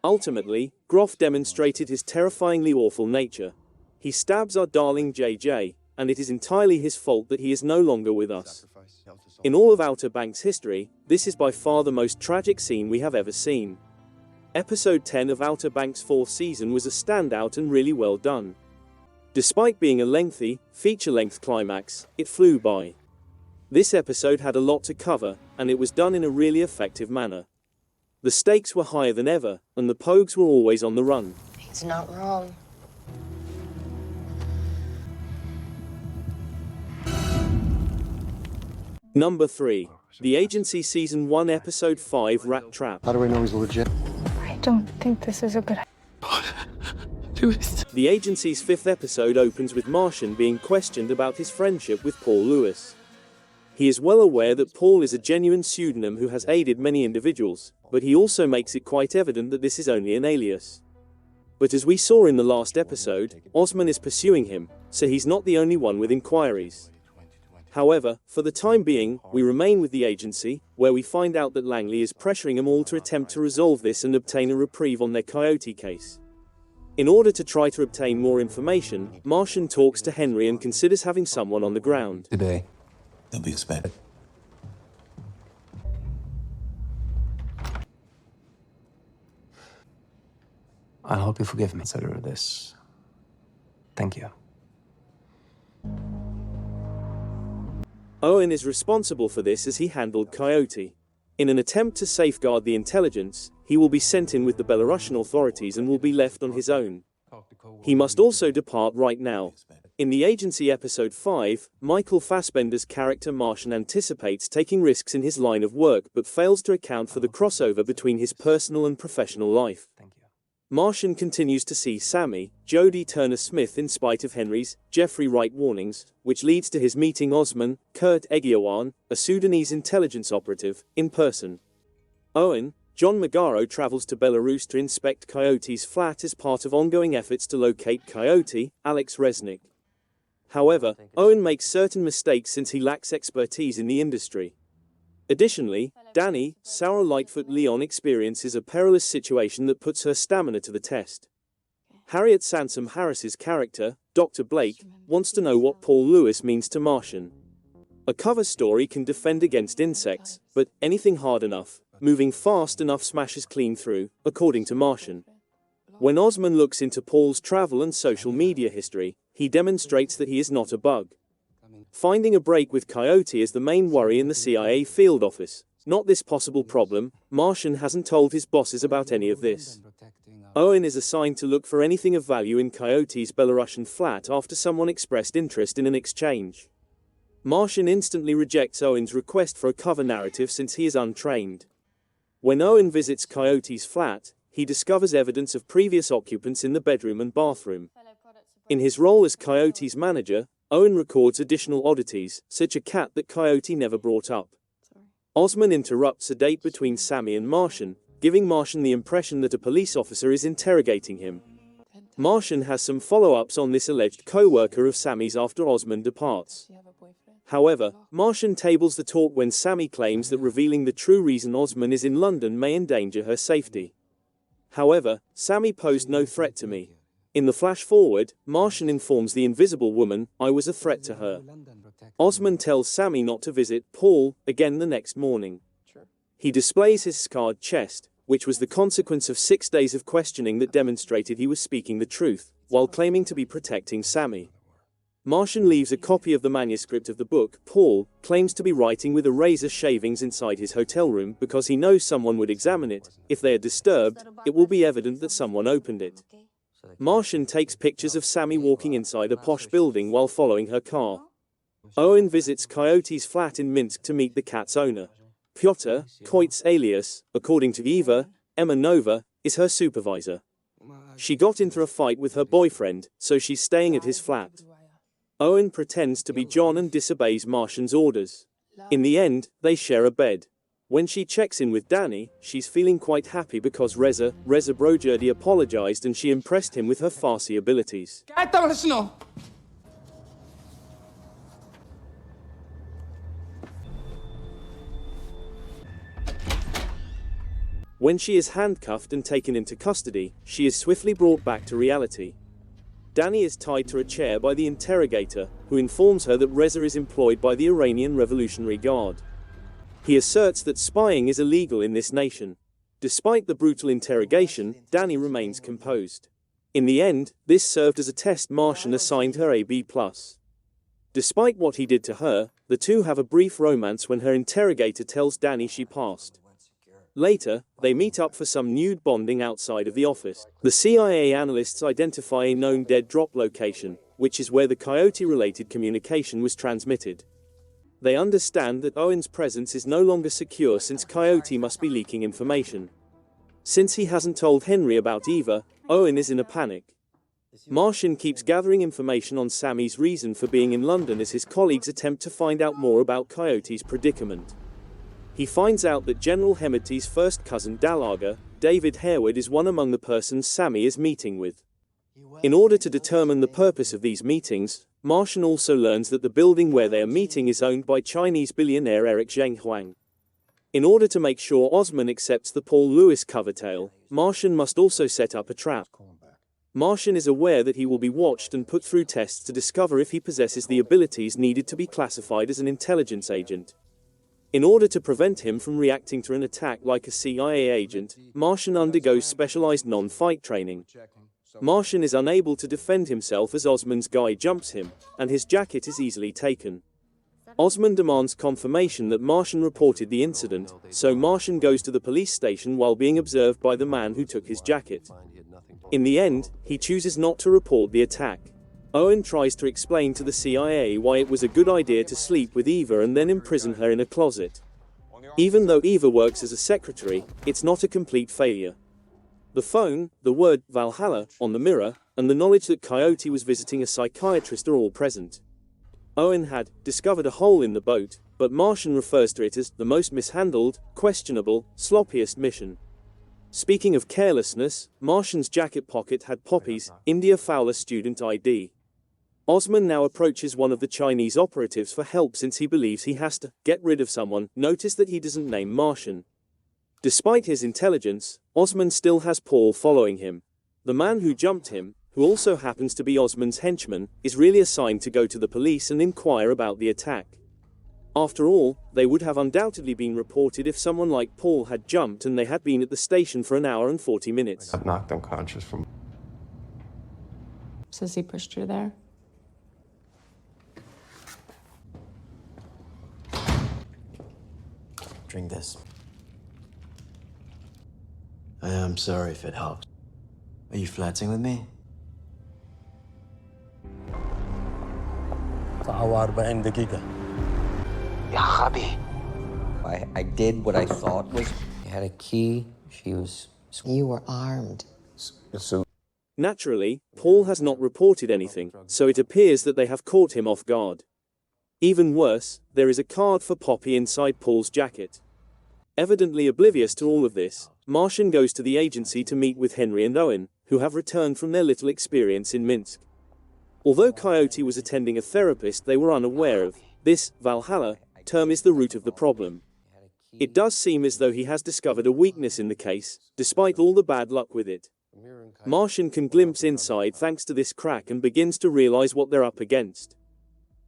Ultimately, Groff demonstrated his terrifyingly awful nature. He stabs our darling JJ, and it is entirely his fault that he is no longer with us. In all of Outer Banks history, this is by far the most tragic scene we have ever seen. Episode 10 of Outer Banks' 4th season was a standout and really well done. Despite being a lengthy, feature-length climax, it flew by. This episode had a lot to cover, and it was done in a really effective manner. The stakes were higher than ever, and the Pogues were always on the run. He's not wrong. Number 3. The Agency Season 1 Episode 5 Rat Trap. How do I know he's legit? I don't think this is a good idea. The Agency's 5th episode opens with Martian being questioned about his friendship with Paul Lewis. He is well aware that Paul is a genuine pseudonym who has aided many individuals, but he also makes it quite evident that this is only an alias. But as we saw in the last episode, Osman is pursuing him, so he's not the only one with inquiries. However, for the time being, we remain with the Agency, where we find out that Langley is pressuring them all to attempt to resolve this and obtain a reprieve on their Coyote case. In order to try to obtain more information, Martian talks to Henry and considers having someone on the ground. Today, they'll be expected. I hope you forgive me, consider this. Thank you. Owen is responsible for this as he handled Coyote. In an attempt to safeguard the intelligence, he will be sent in with the Belarusian authorities and will be left on his own. He must also depart right now. In the Agency Episode 5, Michael Fassbender's character Martian anticipates taking risks in his line of work but fails to account for the crossover between his personal and professional life. Martian continues to see Sammy, Jodie Turner-Smith in spite of Henry's, Jeffrey Wright warnings, which leads to his meeting Osman, Kurt Egiawan, a Sudanese intelligence operative, in person. Owen, John Magaro travels to Belarus to inspect Coyote's flat as part of ongoing efforts to locate Coyote, Alex Resnick. However, Owen makes certain mistakes since he lacks expertise in the industry. Additionally, Danny, Sarah Lightfoot Leon experiences a perilous situation that puts her stamina to the test. Harriet Sansom Harris's character, Dr. Blake, wants to know what Paul Lewis means to Martian. A cover story can defend against insects, but anything hard enough, moving fast enough smashes clean through, according to Martian. When Osman looks into Paul's travel and social media history, he demonstrates that he is not a bug. Finding a break with Coyote is the main worry in the CIA field office. Not this possible problem, Martian hasn't told his bosses about any of this. Owen is assigned to look for anything of value in Coyote's Belarusian flat after someone expressed interest in an exchange. Martian instantly rejects Owen's request for a cover narrative since he is untrained. When Owen visits Coyote's flat, he discovers evidence of previous occupants in the bedroom and bathroom. In his role as Coyote's manager, Owen records additional oddities, such a cat that Coyote never brought up. Osman interrupts a date between Sammy and Martian, giving Martian the impression that a police officer is interrogating him. Martian has some follow-ups on this alleged co-worker of Sammy's after Osman departs. However, Martian tables the talk when Sammy claims that revealing the true reason Osman is in London may endanger her safety. However, Sammy posed no threat to me. In the flash forward, Martian informs the Invisible Woman, I was a threat to her. Osman tells Sammy not to visit Paul again the next morning. He displays his scarred chest, which was the consequence of 6 days of questioning that demonstrated he was speaking the truth, while claiming to be protecting Sammy. Martian leaves a copy of the manuscript of the book Paul claims to be writing with a razor shavings inside his hotel room because he knows someone would examine it. If they are disturbed, it will be evident that someone opened it. Martian takes pictures of Sammy walking inside a posh building while following her car. Owen visits Coyote's flat in Minsk to meet the cat's owner. Pyotr, Koit's alias, according to Eva, Emma Nova, is her supervisor. She got into a fight with her boyfriend, so she's staying at his flat. Owen pretends to be John and disobeys Martian's orders. In the end, they share a bed. When she checks in with Danny, she's feeling quite happy because Reza Brojerdi apologized and she impressed him with her Farsi abilities. When she is handcuffed and taken into custody, she is swiftly brought back to reality. Danny is tied to a chair by the interrogator, who informs her that Reza is employed by the Iranian Revolutionary Guard. He asserts that spying is illegal in this nation. Despite the brutal interrogation, Danny remains composed. In the end, this served as a test Martian assigned her a B+. Despite what he did to her, the two have a brief romance when her interrogator tells Danny she passed. Later, they meet up for some nude bonding outside of the office. The CIA analysts identify a known dead drop location, which is where the Coyote-related communication was transmitted. They understand that Owen's presence is no longer secure since Coyote must be leaking information. Since he hasn't told Henry about Eva, Owen is in a panic. Martian keeps gathering information on Sammy's reason for being in London as his colleagues attempt to find out more about Coyote's predicament. He finds out that General Hemeti's first cousin Dalaga, David Harewood, is one among the persons Sammy is meeting with. In order to determine the purpose of these meetings, Martian also learns that the building where they are meeting is owned by Chinese billionaire Eric Zheng Huang. In order to make sure Osman accepts the Paul Lewis cover tale, Martian must also set up a trap. Martian is aware that he will be watched and put through tests to discover if he possesses the abilities needed to be classified as an intelligence agent. In order to prevent him from reacting to an attack like a CIA agent, Martian undergoes specialized non-fight training. Martian is unable to defend himself as Osman's guy jumps him, and his jacket is easily taken. Osman demands confirmation that Martian reported the incident, so Martian goes to the police station while being observed by the man who took his jacket. In the end, he chooses not to report the attack. Owen tries to explain to the CIA why it was a good idea to sleep with Eva and then imprison her in a closet. Even though Eva works as a secretary, it's not a complete failure. The phone, the word Valhalla on the mirror, and the knowledge that Coyote was visiting a psychiatrist are all present. Owen had discovered a hole in the boat, but Martian refers to it as the most mishandled, questionable, sloppiest mission. Speaking of carelessness, Martian's jacket pocket had Poppy's India Fowler student ID. Osman now approaches one of the Chinese operatives for help since he believes he has to get rid of someone. Notice that he doesn't name Martian. Despite his intelligence, Osman still has Paul following him. The man who jumped him, who also happens to be Osman's henchman, is really assigned to go to the police and inquire about the attack. After all, they would have undoubtedly been reported if someone like Paul had jumped and they had been at the station for an hour and 40 minutes. I got knocked unconscious from... Says he pushed her there. Drink this. I am sorry if it helps. Are you flirting with me? I did what I thought was... He had a key, she was... You were armed. Naturally, Paul has not reported anything, so it appears that they have caught him off guard. Even worse, there is a card for Poppy inside Paul's jacket. Evidently oblivious to all of this, Martian goes to the agency to meet with Henry and Owen, who have returned from their little experience in Minsk. Although Coyote was attending a therapist, they were unaware of this Valhalla term is the root of the problem. It does seem as though he has discovered a weakness in the case, despite all the bad luck with it. Martian can glimpse inside thanks to this crack and begins to realize what they're up against.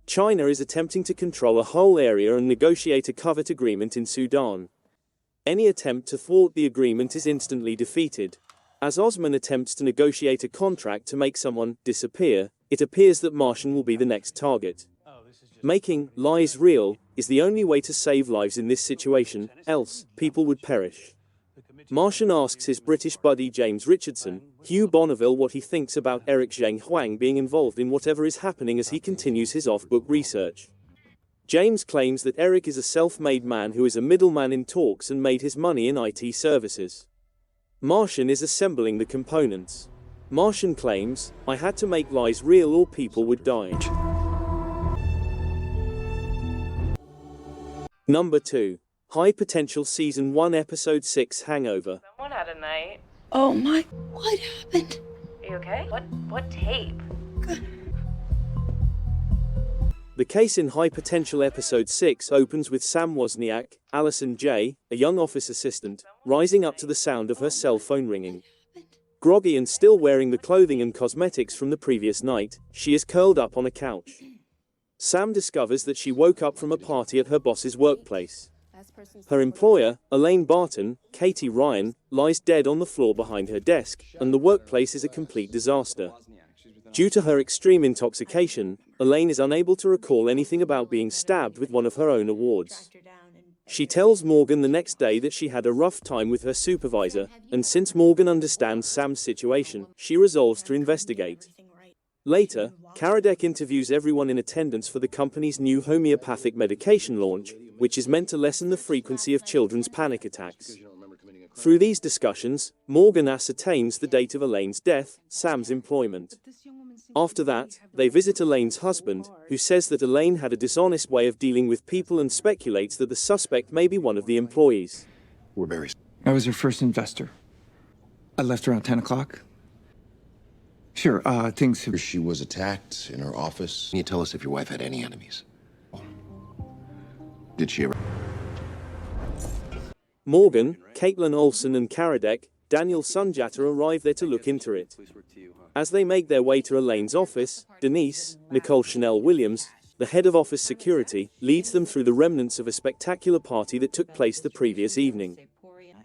China is attempting to control a whole area and negotiate a covert agreement in Sudan. Any attempt to thwart the agreement is instantly defeated. As Osman attempts to negotiate a contract to make someone disappear, it appears that Martian will be the next target. Making lies real is the only way to save lives in this situation, else people would perish. Martian asks his British buddy James Richardson, Hugh Bonneville, what he thinks about Eric Zheng Huang being involved in whatever is happening as he continues his off-book research. James claims that Eric is a self-made man who is a middleman in talks and made his money in IT services. Martian is assembling the components. Martian claims, I had to make lies real or people would die. Number 2. High Potential Season 1 Episode 6 Hangover. Someone had a night. Oh my, what happened? Are you okay? What tape? The case in High Potential Episode 6 opens with Sam Wozniak, Allison J., a young office assistant, rising up to the sound of her cell phone ringing. Groggy and still wearing the clothing and cosmetics from the previous night, she is curled up on a couch. Sam discovers that she woke up from a party at her boss's workplace. Her employer, Elaine Barton, Katie Ryan, lies dead on the floor behind her desk, and the workplace is a complete disaster. Due to her extreme intoxication, Elaine is unable to recall anything about being stabbed with one of her own awards. She tells Morgan the next day that she had a rough time with her supervisor, and since Morgan understands Sam's situation, she resolves to investigate. Later, Karadec interviews everyone in attendance for the company's new homeopathic medication launch, which is meant to lessen the frequency of children's panic attacks. Through these discussions, Morgan ascertains the date of Elaine's death, Sam's employment. After that, they visit Elaine's husband, who says that Elaine had a dishonest way of dealing with people and speculates that the suspect may be one of the employees. I was her first investor. I left around 10 o'clock. Sure, things have... She was attacked in her office. Can you tell us if your wife had any enemies? Did she ever... Morgan, Caitlin Olsen and Karadec, Daniel Sunjata arrive there to look into it. As they make their way to Elaine's office, Denise, Nicole Chanel Williams, the head of office security, leads them through the remnants of a spectacular party that took place the previous evening.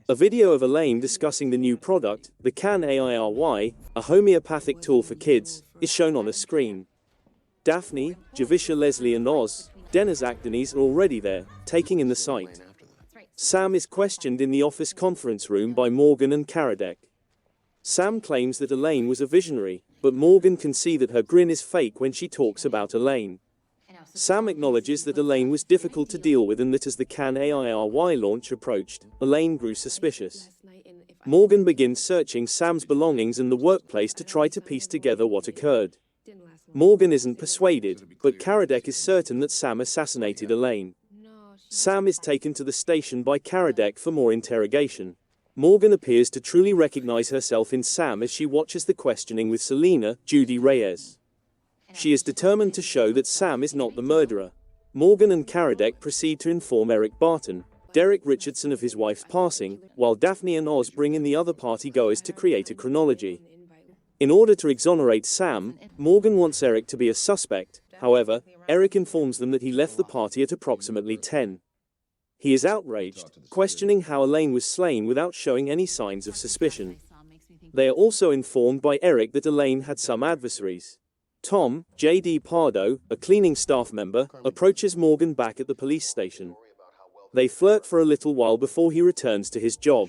A video of Elaine discussing the new product, the CAN-AIRY, a homeopathic tool for kids, is shown on a screen. Daphne, Javisha Leslie and Oz, Dennis Actonese are already there, taking in the sight. Sam is questioned in the office conference room by Morgan and Karadec. Sam claims that Elaine was a visionary, but Morgan can see that her grin is fake when she talks about Elaine. Sam acknowledges that Elaine was difficult to deal with and that as the CAN-AIRY launch approached, Elaine grew suspicious. Morgan begins searching Sam's belongings and the workplace to try to piece together what occurred. Morgan isn't persuaded, but Karadec is certain that Sam assassinated Elaine. Sam is taken to the station by Karadec for more interrogation. Morgan appears to truly recognize herself in Sam as she watches the questioning with Selena, Judy Reyes. She is determined to show that Sam is not the murderer. Morgan and Karadec proceed to inform Eric Barton, Derek Richardson of his wife's passing, while Daphne and Oz bring in the other party-goers to create a chronology. In order to exonerate Sam, Morgan wants Eric to be a suspect. However, Eric informs them that he left the party at approximately 10. He is outraged, questioning how Elaine was slain without showing any signs of suspicion. They are also informed by Eric that Elaine had some adversaries. Tom, J.D. Pardo, a cleaning staff member, approaches Morgan back at the police station. They flirt for a little while before he returns to his job.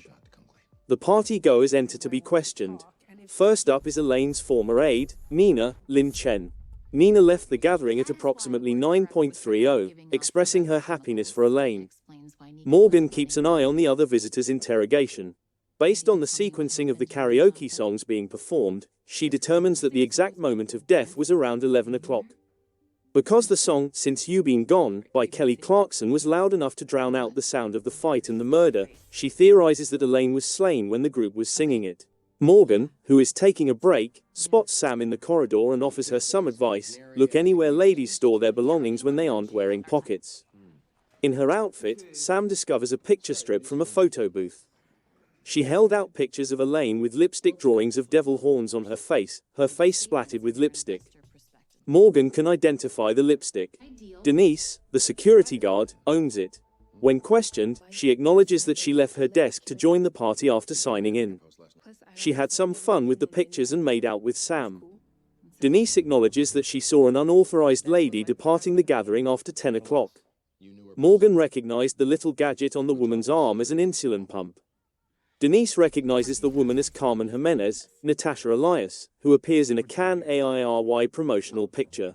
The party-goers enter to be questioned. First up is Elaine's former aide, Nina, Lin Chen. Nina left the gathering at approximately 9:30, expressing her happiness for Elaine. Morgan keeps an eye on the other visitors' interrogation. Based on the sequencing of the karaoke songs being performed, she determines that the exact moment of death was around 11 o'clock. Because the song Since You Been Gone by Kelly Clarkson was loud enough to drown out the sound of the fight and the murder, she theorizes that Elaine was slain when the group was singing it. Morgan, who is taking a break, spots Sam in the corridor and offers her some advice. Look anywhere ladies store their belongings when they aren't wearing pockets. In her outfit, Sam discovers a picture strip from a photo booth. She held out pictures of Elaine with lipstick drawings of devil horns on her face splattered with lipstick. Morgan can identify the lipstick. Denise, the security guard, owns it. When questioned, she acknowledges that she left her desk to join the party after signing in. She had some fun with the pictures and made out with Sam. Denise acknowledges that she saw an unauthorized lady departing the gathering after 10 o'clock. Morgan recognized the little gadget on the woman's arm as an insulin pump. Denise recognizes the woman as Carmen Jimenez, Natasha Elias, who appears in a CAN-AIRY promotional picture.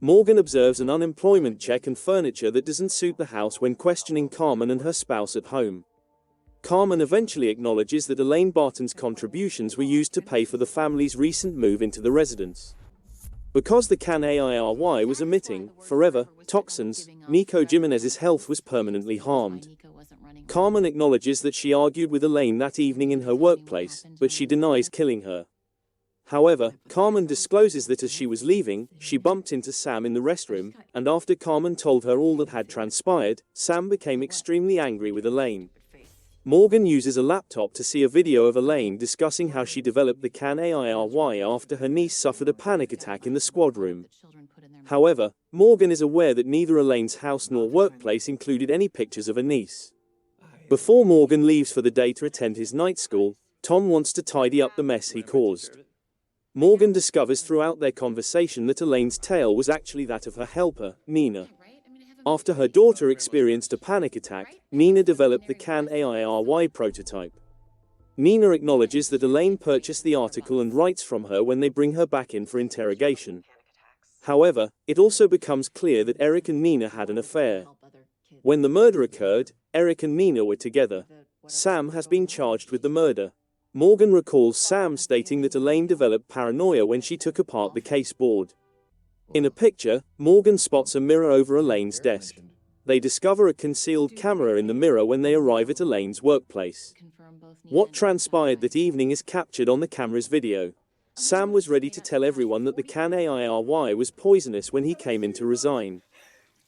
Morgan observes an unemployment check and furniture that doesn't suit the house when questioning Carmen and her spouse at home. Carmen eventually acknowledges that Elaine Barton's contributions were used to pay for the family's recent move into the residence. Because the can AIRY was emitting, forever, toxins, Nico Jimenez's health was permanently harmed. Carmen acknowledges that she argued with Elaine that evening in her workplace, but she denies killing her. However, Carmen discloses that as she was leaving, she bumped into Sam in the restroom, and after Carmen told her all that had transpired, Sam became extremely angry with Elaine. Morgan uses a laptop to see a video of Elaine discussing how she developed the can AIRY after her niece suffered a panic attack in the squad room. However, Morgan is aware that neither Elaine's house nor workplace included any pictures of her niece. Before Morgan leaves for the day to attend his night school, Tom wants to tidy up the mess he caused. Morgan discovers throughout their conversation that Elaine's tale was actually that of her helper, Nina. After her daughter experienced a panic attack, Nina developed the can AIRY prototype. Nina acknowledges that Elaine purchased the article and writes from her when they bring her back in for interrogation. However, it also becomes clear that Eric and Nina had an affair. When the murder occurred, Eric and Nina were together. Sam has been charged with the murder. Morgan recalls Sam stating that Elaine developed paranoia when she took apart the case board. In a picture, Morgan spots a mirror over Elaine's desk. They discover a concealed camera in the mirror when they arrive at Elaine's workplace. What transpired that evening is captured on the camera's video. Sam was ready to tell everyone that the can AIRY was poisonous when he came in to resign.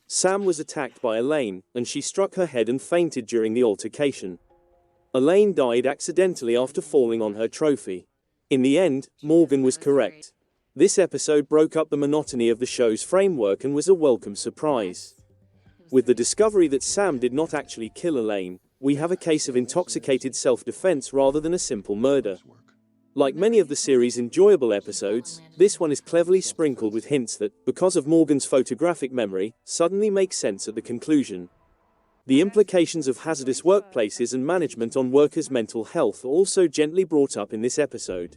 Sam was attacked by Elaine, and she struck her head and fainted during the altercation. Elaine died accidentally after falling on her trophy. In the end, Morgan was correct. This episode broke up the monotony of the show's framework and was a welcome surprise. With the discovery that Sam did not actually kill Elaine, we have a case of intoxicated self-defense rather than a simple murder. Like many of the series' enjoyable episodes, this one is cleverly sprinkled with hints that, because of Morgan's photographic memory, suddenly make sense at the conclusion. The implications of hazardous workplaces and management on workers' mental health are also gently brought up in this episode.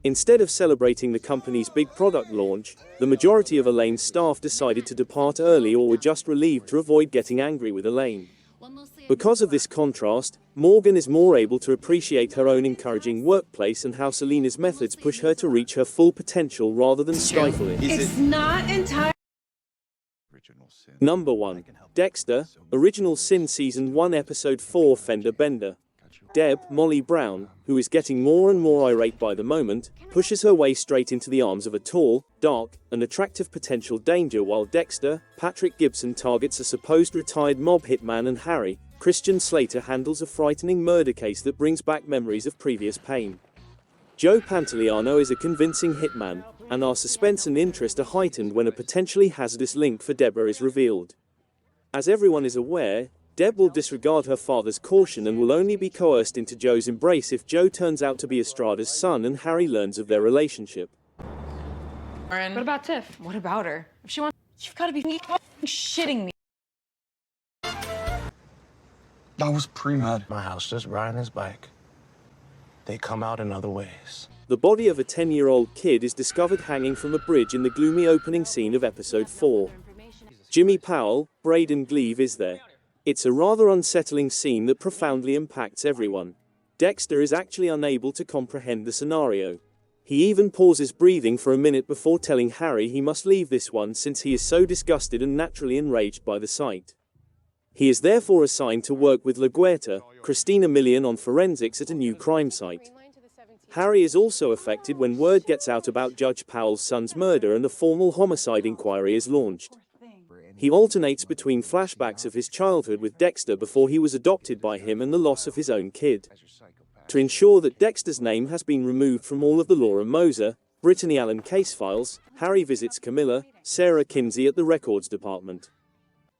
Instead of celebrating the company's big product launch, the majority of Elaine's staff decided to depart early or were just relieved to avoid getting angry with Elaine. Because of this contrast, Morgan is more able to appreciate her own encouraging workplace and how Selena's methods push her to reach her full potential rather than stifle it. It's not entirely. Number 1. Dexter, Original Sin Season 1 Episode 4 Fender Bender. Deb, Molly Brown, who is getting more and more irate by the moment, pushes her way straight into the arms of a tall, dark, and attractive potential danger while Dexter, Patrick Gibson targets a supposed retired mob hitman and Harry, Christian Slater handles a frightening murder case that brings back memories of previous pain. Joe Pantoliano is a convincing hitman, and our suspense and interest are heightened when a potentially hazardous link for Deborah is revealed. As everyone is aware, Deb will disregard her father's caution and will only be coerced into Joe's embrace if Joe turns out to be Estrada's son and Harry learns of their relationship. What about Tiff? What about her? If she wants, you've got to be shitting me. That was pre-med. My house, just riding his bike. They come out in other ways. The body of a 10-year-old kid is discovered hanging from a bridge in the gloomy opening scene of Episode 4. Jimmy Powell, Braden Gleave, is there. It's a rather unsettling scene that profoundly impacts everyone. Dexter is actually unable to comprehend the scenario. He even pauses breathing for a minute before telling Harry he must leave this one since he is so disgusted and naturally enraged by the sight. He is therefore assigned to work with LaGuerta, Christina Milian on forensics at a new crime site. Harry is also affected when word gets out about Judge Powell's son's murder and a formal homicide inquiry is launched. He alternates between flashbacks of his childhood with Dexter before he was adopted by him and the loss of his own kid. To ensure that Dexter's name has been removed from all of the Laura Moser, Brittany Allen case files, Harry visits Camilla, Sarah Kinsey at the records department.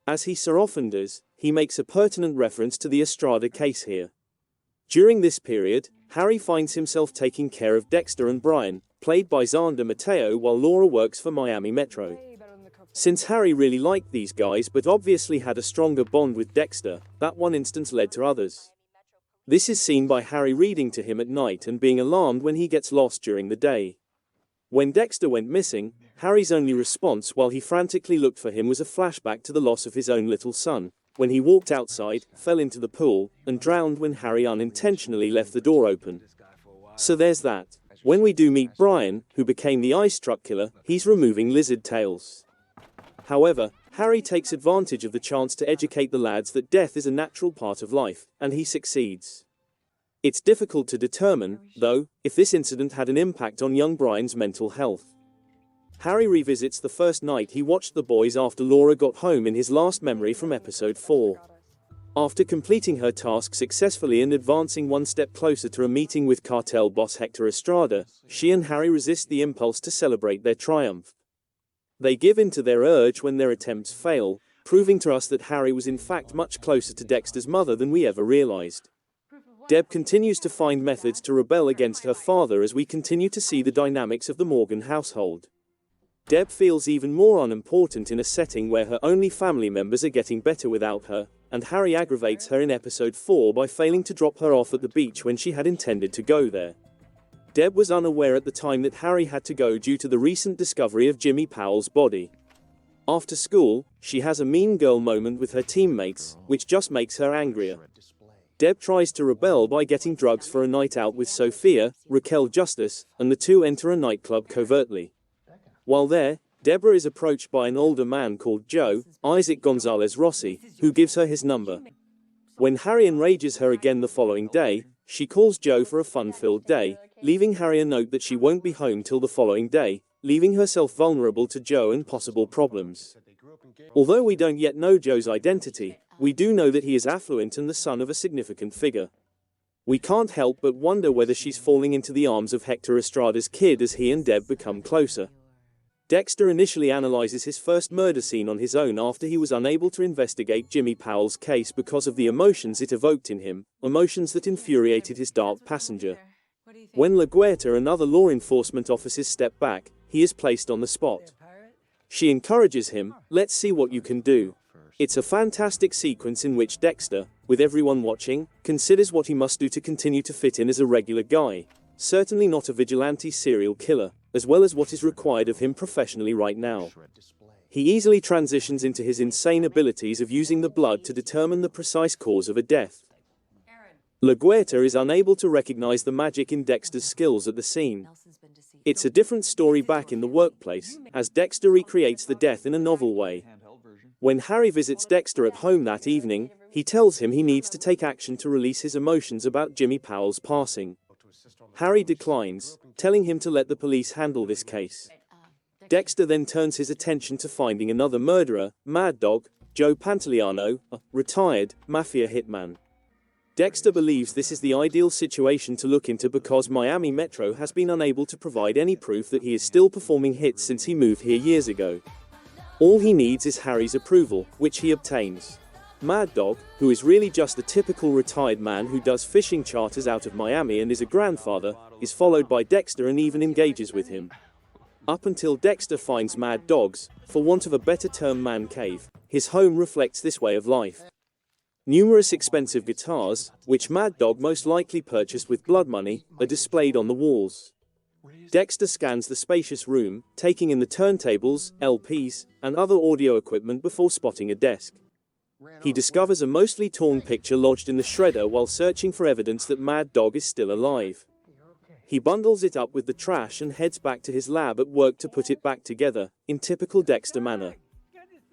As he so often does, he makes a pertinent reference to the Estrada case here. During this period, Harry finds himself taking care of Dexter and Brian, played by Xander Mateo, while Laura works for Miami Metro. Since Harry really liked these guys but obviously had a stronger bond with Dexter, that one instance led to others. This is seen by Harry reading to him at night and being alarmed when he gets lost during the day. When Dexter went missing, Harry's only response while he frantically looked for him was a flashback to the loss of his own little son. when he walked outside, fell into the pool, and drowned when Harry unintentionally left the door open. So there's that. When we do meet Brian, who became the ice truck killer, he's removing lizard tails. However, Harry takes advantage of the chance to educate the lads that death is a natural part of life, and he succeeds. It's difficult to determine, though, if this incident had an impact on young Brian's mental health. Harry revisits the first night he watched the boys after Laura got home in his last memory from episode 4. After completing her task successfully and advancing one step closer to a meeting with cartel boss Hector Estrada, she and Harry resist the impulse to celebrate their triumph. They give in to their urge when their attempts fail, proving to us that Harry was in fact much closer to Dexter's mother than we ever realized. Deb continues to find methods to rebel against her father as we continue to see the dynamics of the Morgan household. Deb feels even more unimportant in a setting where her only family members are getting better without her, and Harry aggravates her in episode 4 by failing to drop her off at the beach when she had intended to go there. Deb was unaware at the time that Harry had to go due to the recent discovery of Jimmy Powell's body. After school, she has a mean girl moment with her teammates, which just makes her angrier. Deb tries to rebel by getting drugs for a night out with Sophia, Raquel Justice, and the two enter a nightclub covertly. While there, Deborah is approached by an older man called Joe, Isaac Gonzalez Rossi, who gives her his number. When Harry enrages her again the following day, she calls Joe for a fun-filled day, leaving Harry a note that she won't be home till the following day, leaving herself vulnerable to Joe and possible problems. Although we don't yet know Joe's identity, we do know that he is affluent and the son of a significant figure. We can't help but wonder whether she's falling into the arms of Hector Estrada's kid as he and Deb become closer. Dexter initially analyzes his first murder scene on his own after he was unable to investigate Jimmy Powell's case because of the emotions it evoked in him, emotions that infuriated his dark passenger. When LaGuerta and other law enforcement officers step back, he is placed on the spot. She encourages him, "Let's see what you can do." It's a fantastic sequence in which Dexter, with everyone watching, considers what he must do to continue to fit in as a regular guy, certainly not a vigilante serial killer, as well as what is required of him professionally right now. He easily transitions into his insane abilities of using the blood to determine the precise cause of a death. LaGuerta is unable to recognize the magic in Dexter's skills at the scene. It's a different story back in the workplace, as Dexter recreates the death in a novel way. When Harry visits Dexter at home that evening, he tells him he needs to take action to release his emotions about Jimmy Powell's passing. Harry declines, telling him to let the police handle this case. Dexter then turns his attention to finding another murderer, Mad Dog, Joe Pantoliano, a retired mafia hitman. Dexter believes this is the ideal situation to look into because Miami Metro has been unable to provide any proof that he is still performing hits since he moved here years ago. All he needs is Harry's approval, which he obtains. Mad Dog, who is really just a typical retired man who does fishing charters out of Miami and is a grandfather, is followed by Dexter and even engages with him. Up until Dexter finds Mad Dog's, for want of a better term, man cave, his home reflects this way of life. Numerous expensive guitars, which Mad Dog most likely purchased with blood money, are displayed on the walls. Dexter scans the spacious room, taking in the turntables, LPs, and other audio equipment before spotting a desk. He discovers a mostly torn picture lodged in the shredder while searching for evidence that Mad Dog is still alive. He bundles it up with the trash and heads back to his lab at work to put it back together, in typical Dexter manner.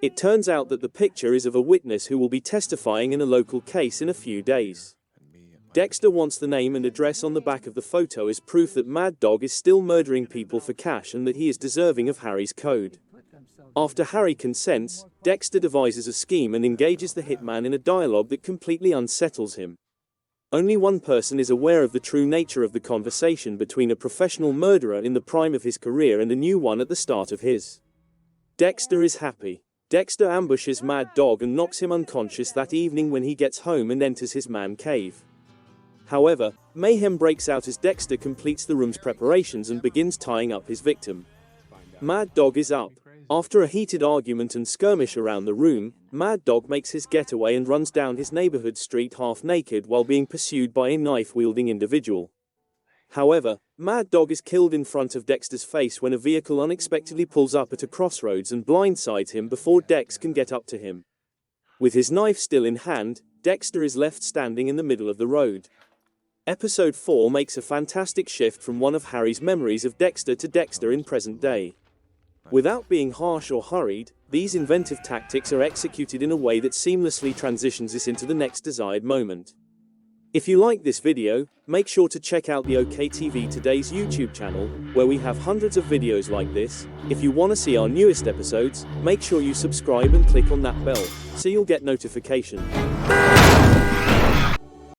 It turns out that the picture is of a witness who will be testifying in a local case in a few days. Dexter wants the name and address on the back of the photo as proof that Mad Dog is still murdering people for cash and that he is deserving of Harry's code. After Harry consents, Dexter devises a scheme and engages the hitman in a dialogue that completely unsettles him. Only one person is aware of the true nature of the conversation between a professional murderer in the prime of his career and a new one at the start of his. Dexter is happy. Dexter ambushes Mad Dog and knocks him unconscious that evening when he gets home and enters his man cave. However, mayhem breaks out as Dexter completes the room's preparations and begins tying up his victim. Mad Dog is up. After a heated argument and skirmish around the room, Mad Dog makes his getaway and runs down his neighborhood street half naked while being pursued by a knife-wielding individual. However, Mad Dog is killed in front of Dexter's face when a vehicle unexpectedly pulls up at a crossroads and blindsides him before Dex can get up to him. With his knife still in hand, Dexter is left standing in the middle of the road. Episode 4 makes a fantastic shift from one of Harry's memories of Dexter to Dexter in present day. Without being harsh or hurried, these inventive tactics are executed in a way that seamlessly transitions us into the next desired moment. If you like this video, make sure to check out the OKTV Today's YouTube channel, where we have hundreds of videos like this. If you want to see our newest episodes, make sure you subscribe and click on that bell, so you'll get notification.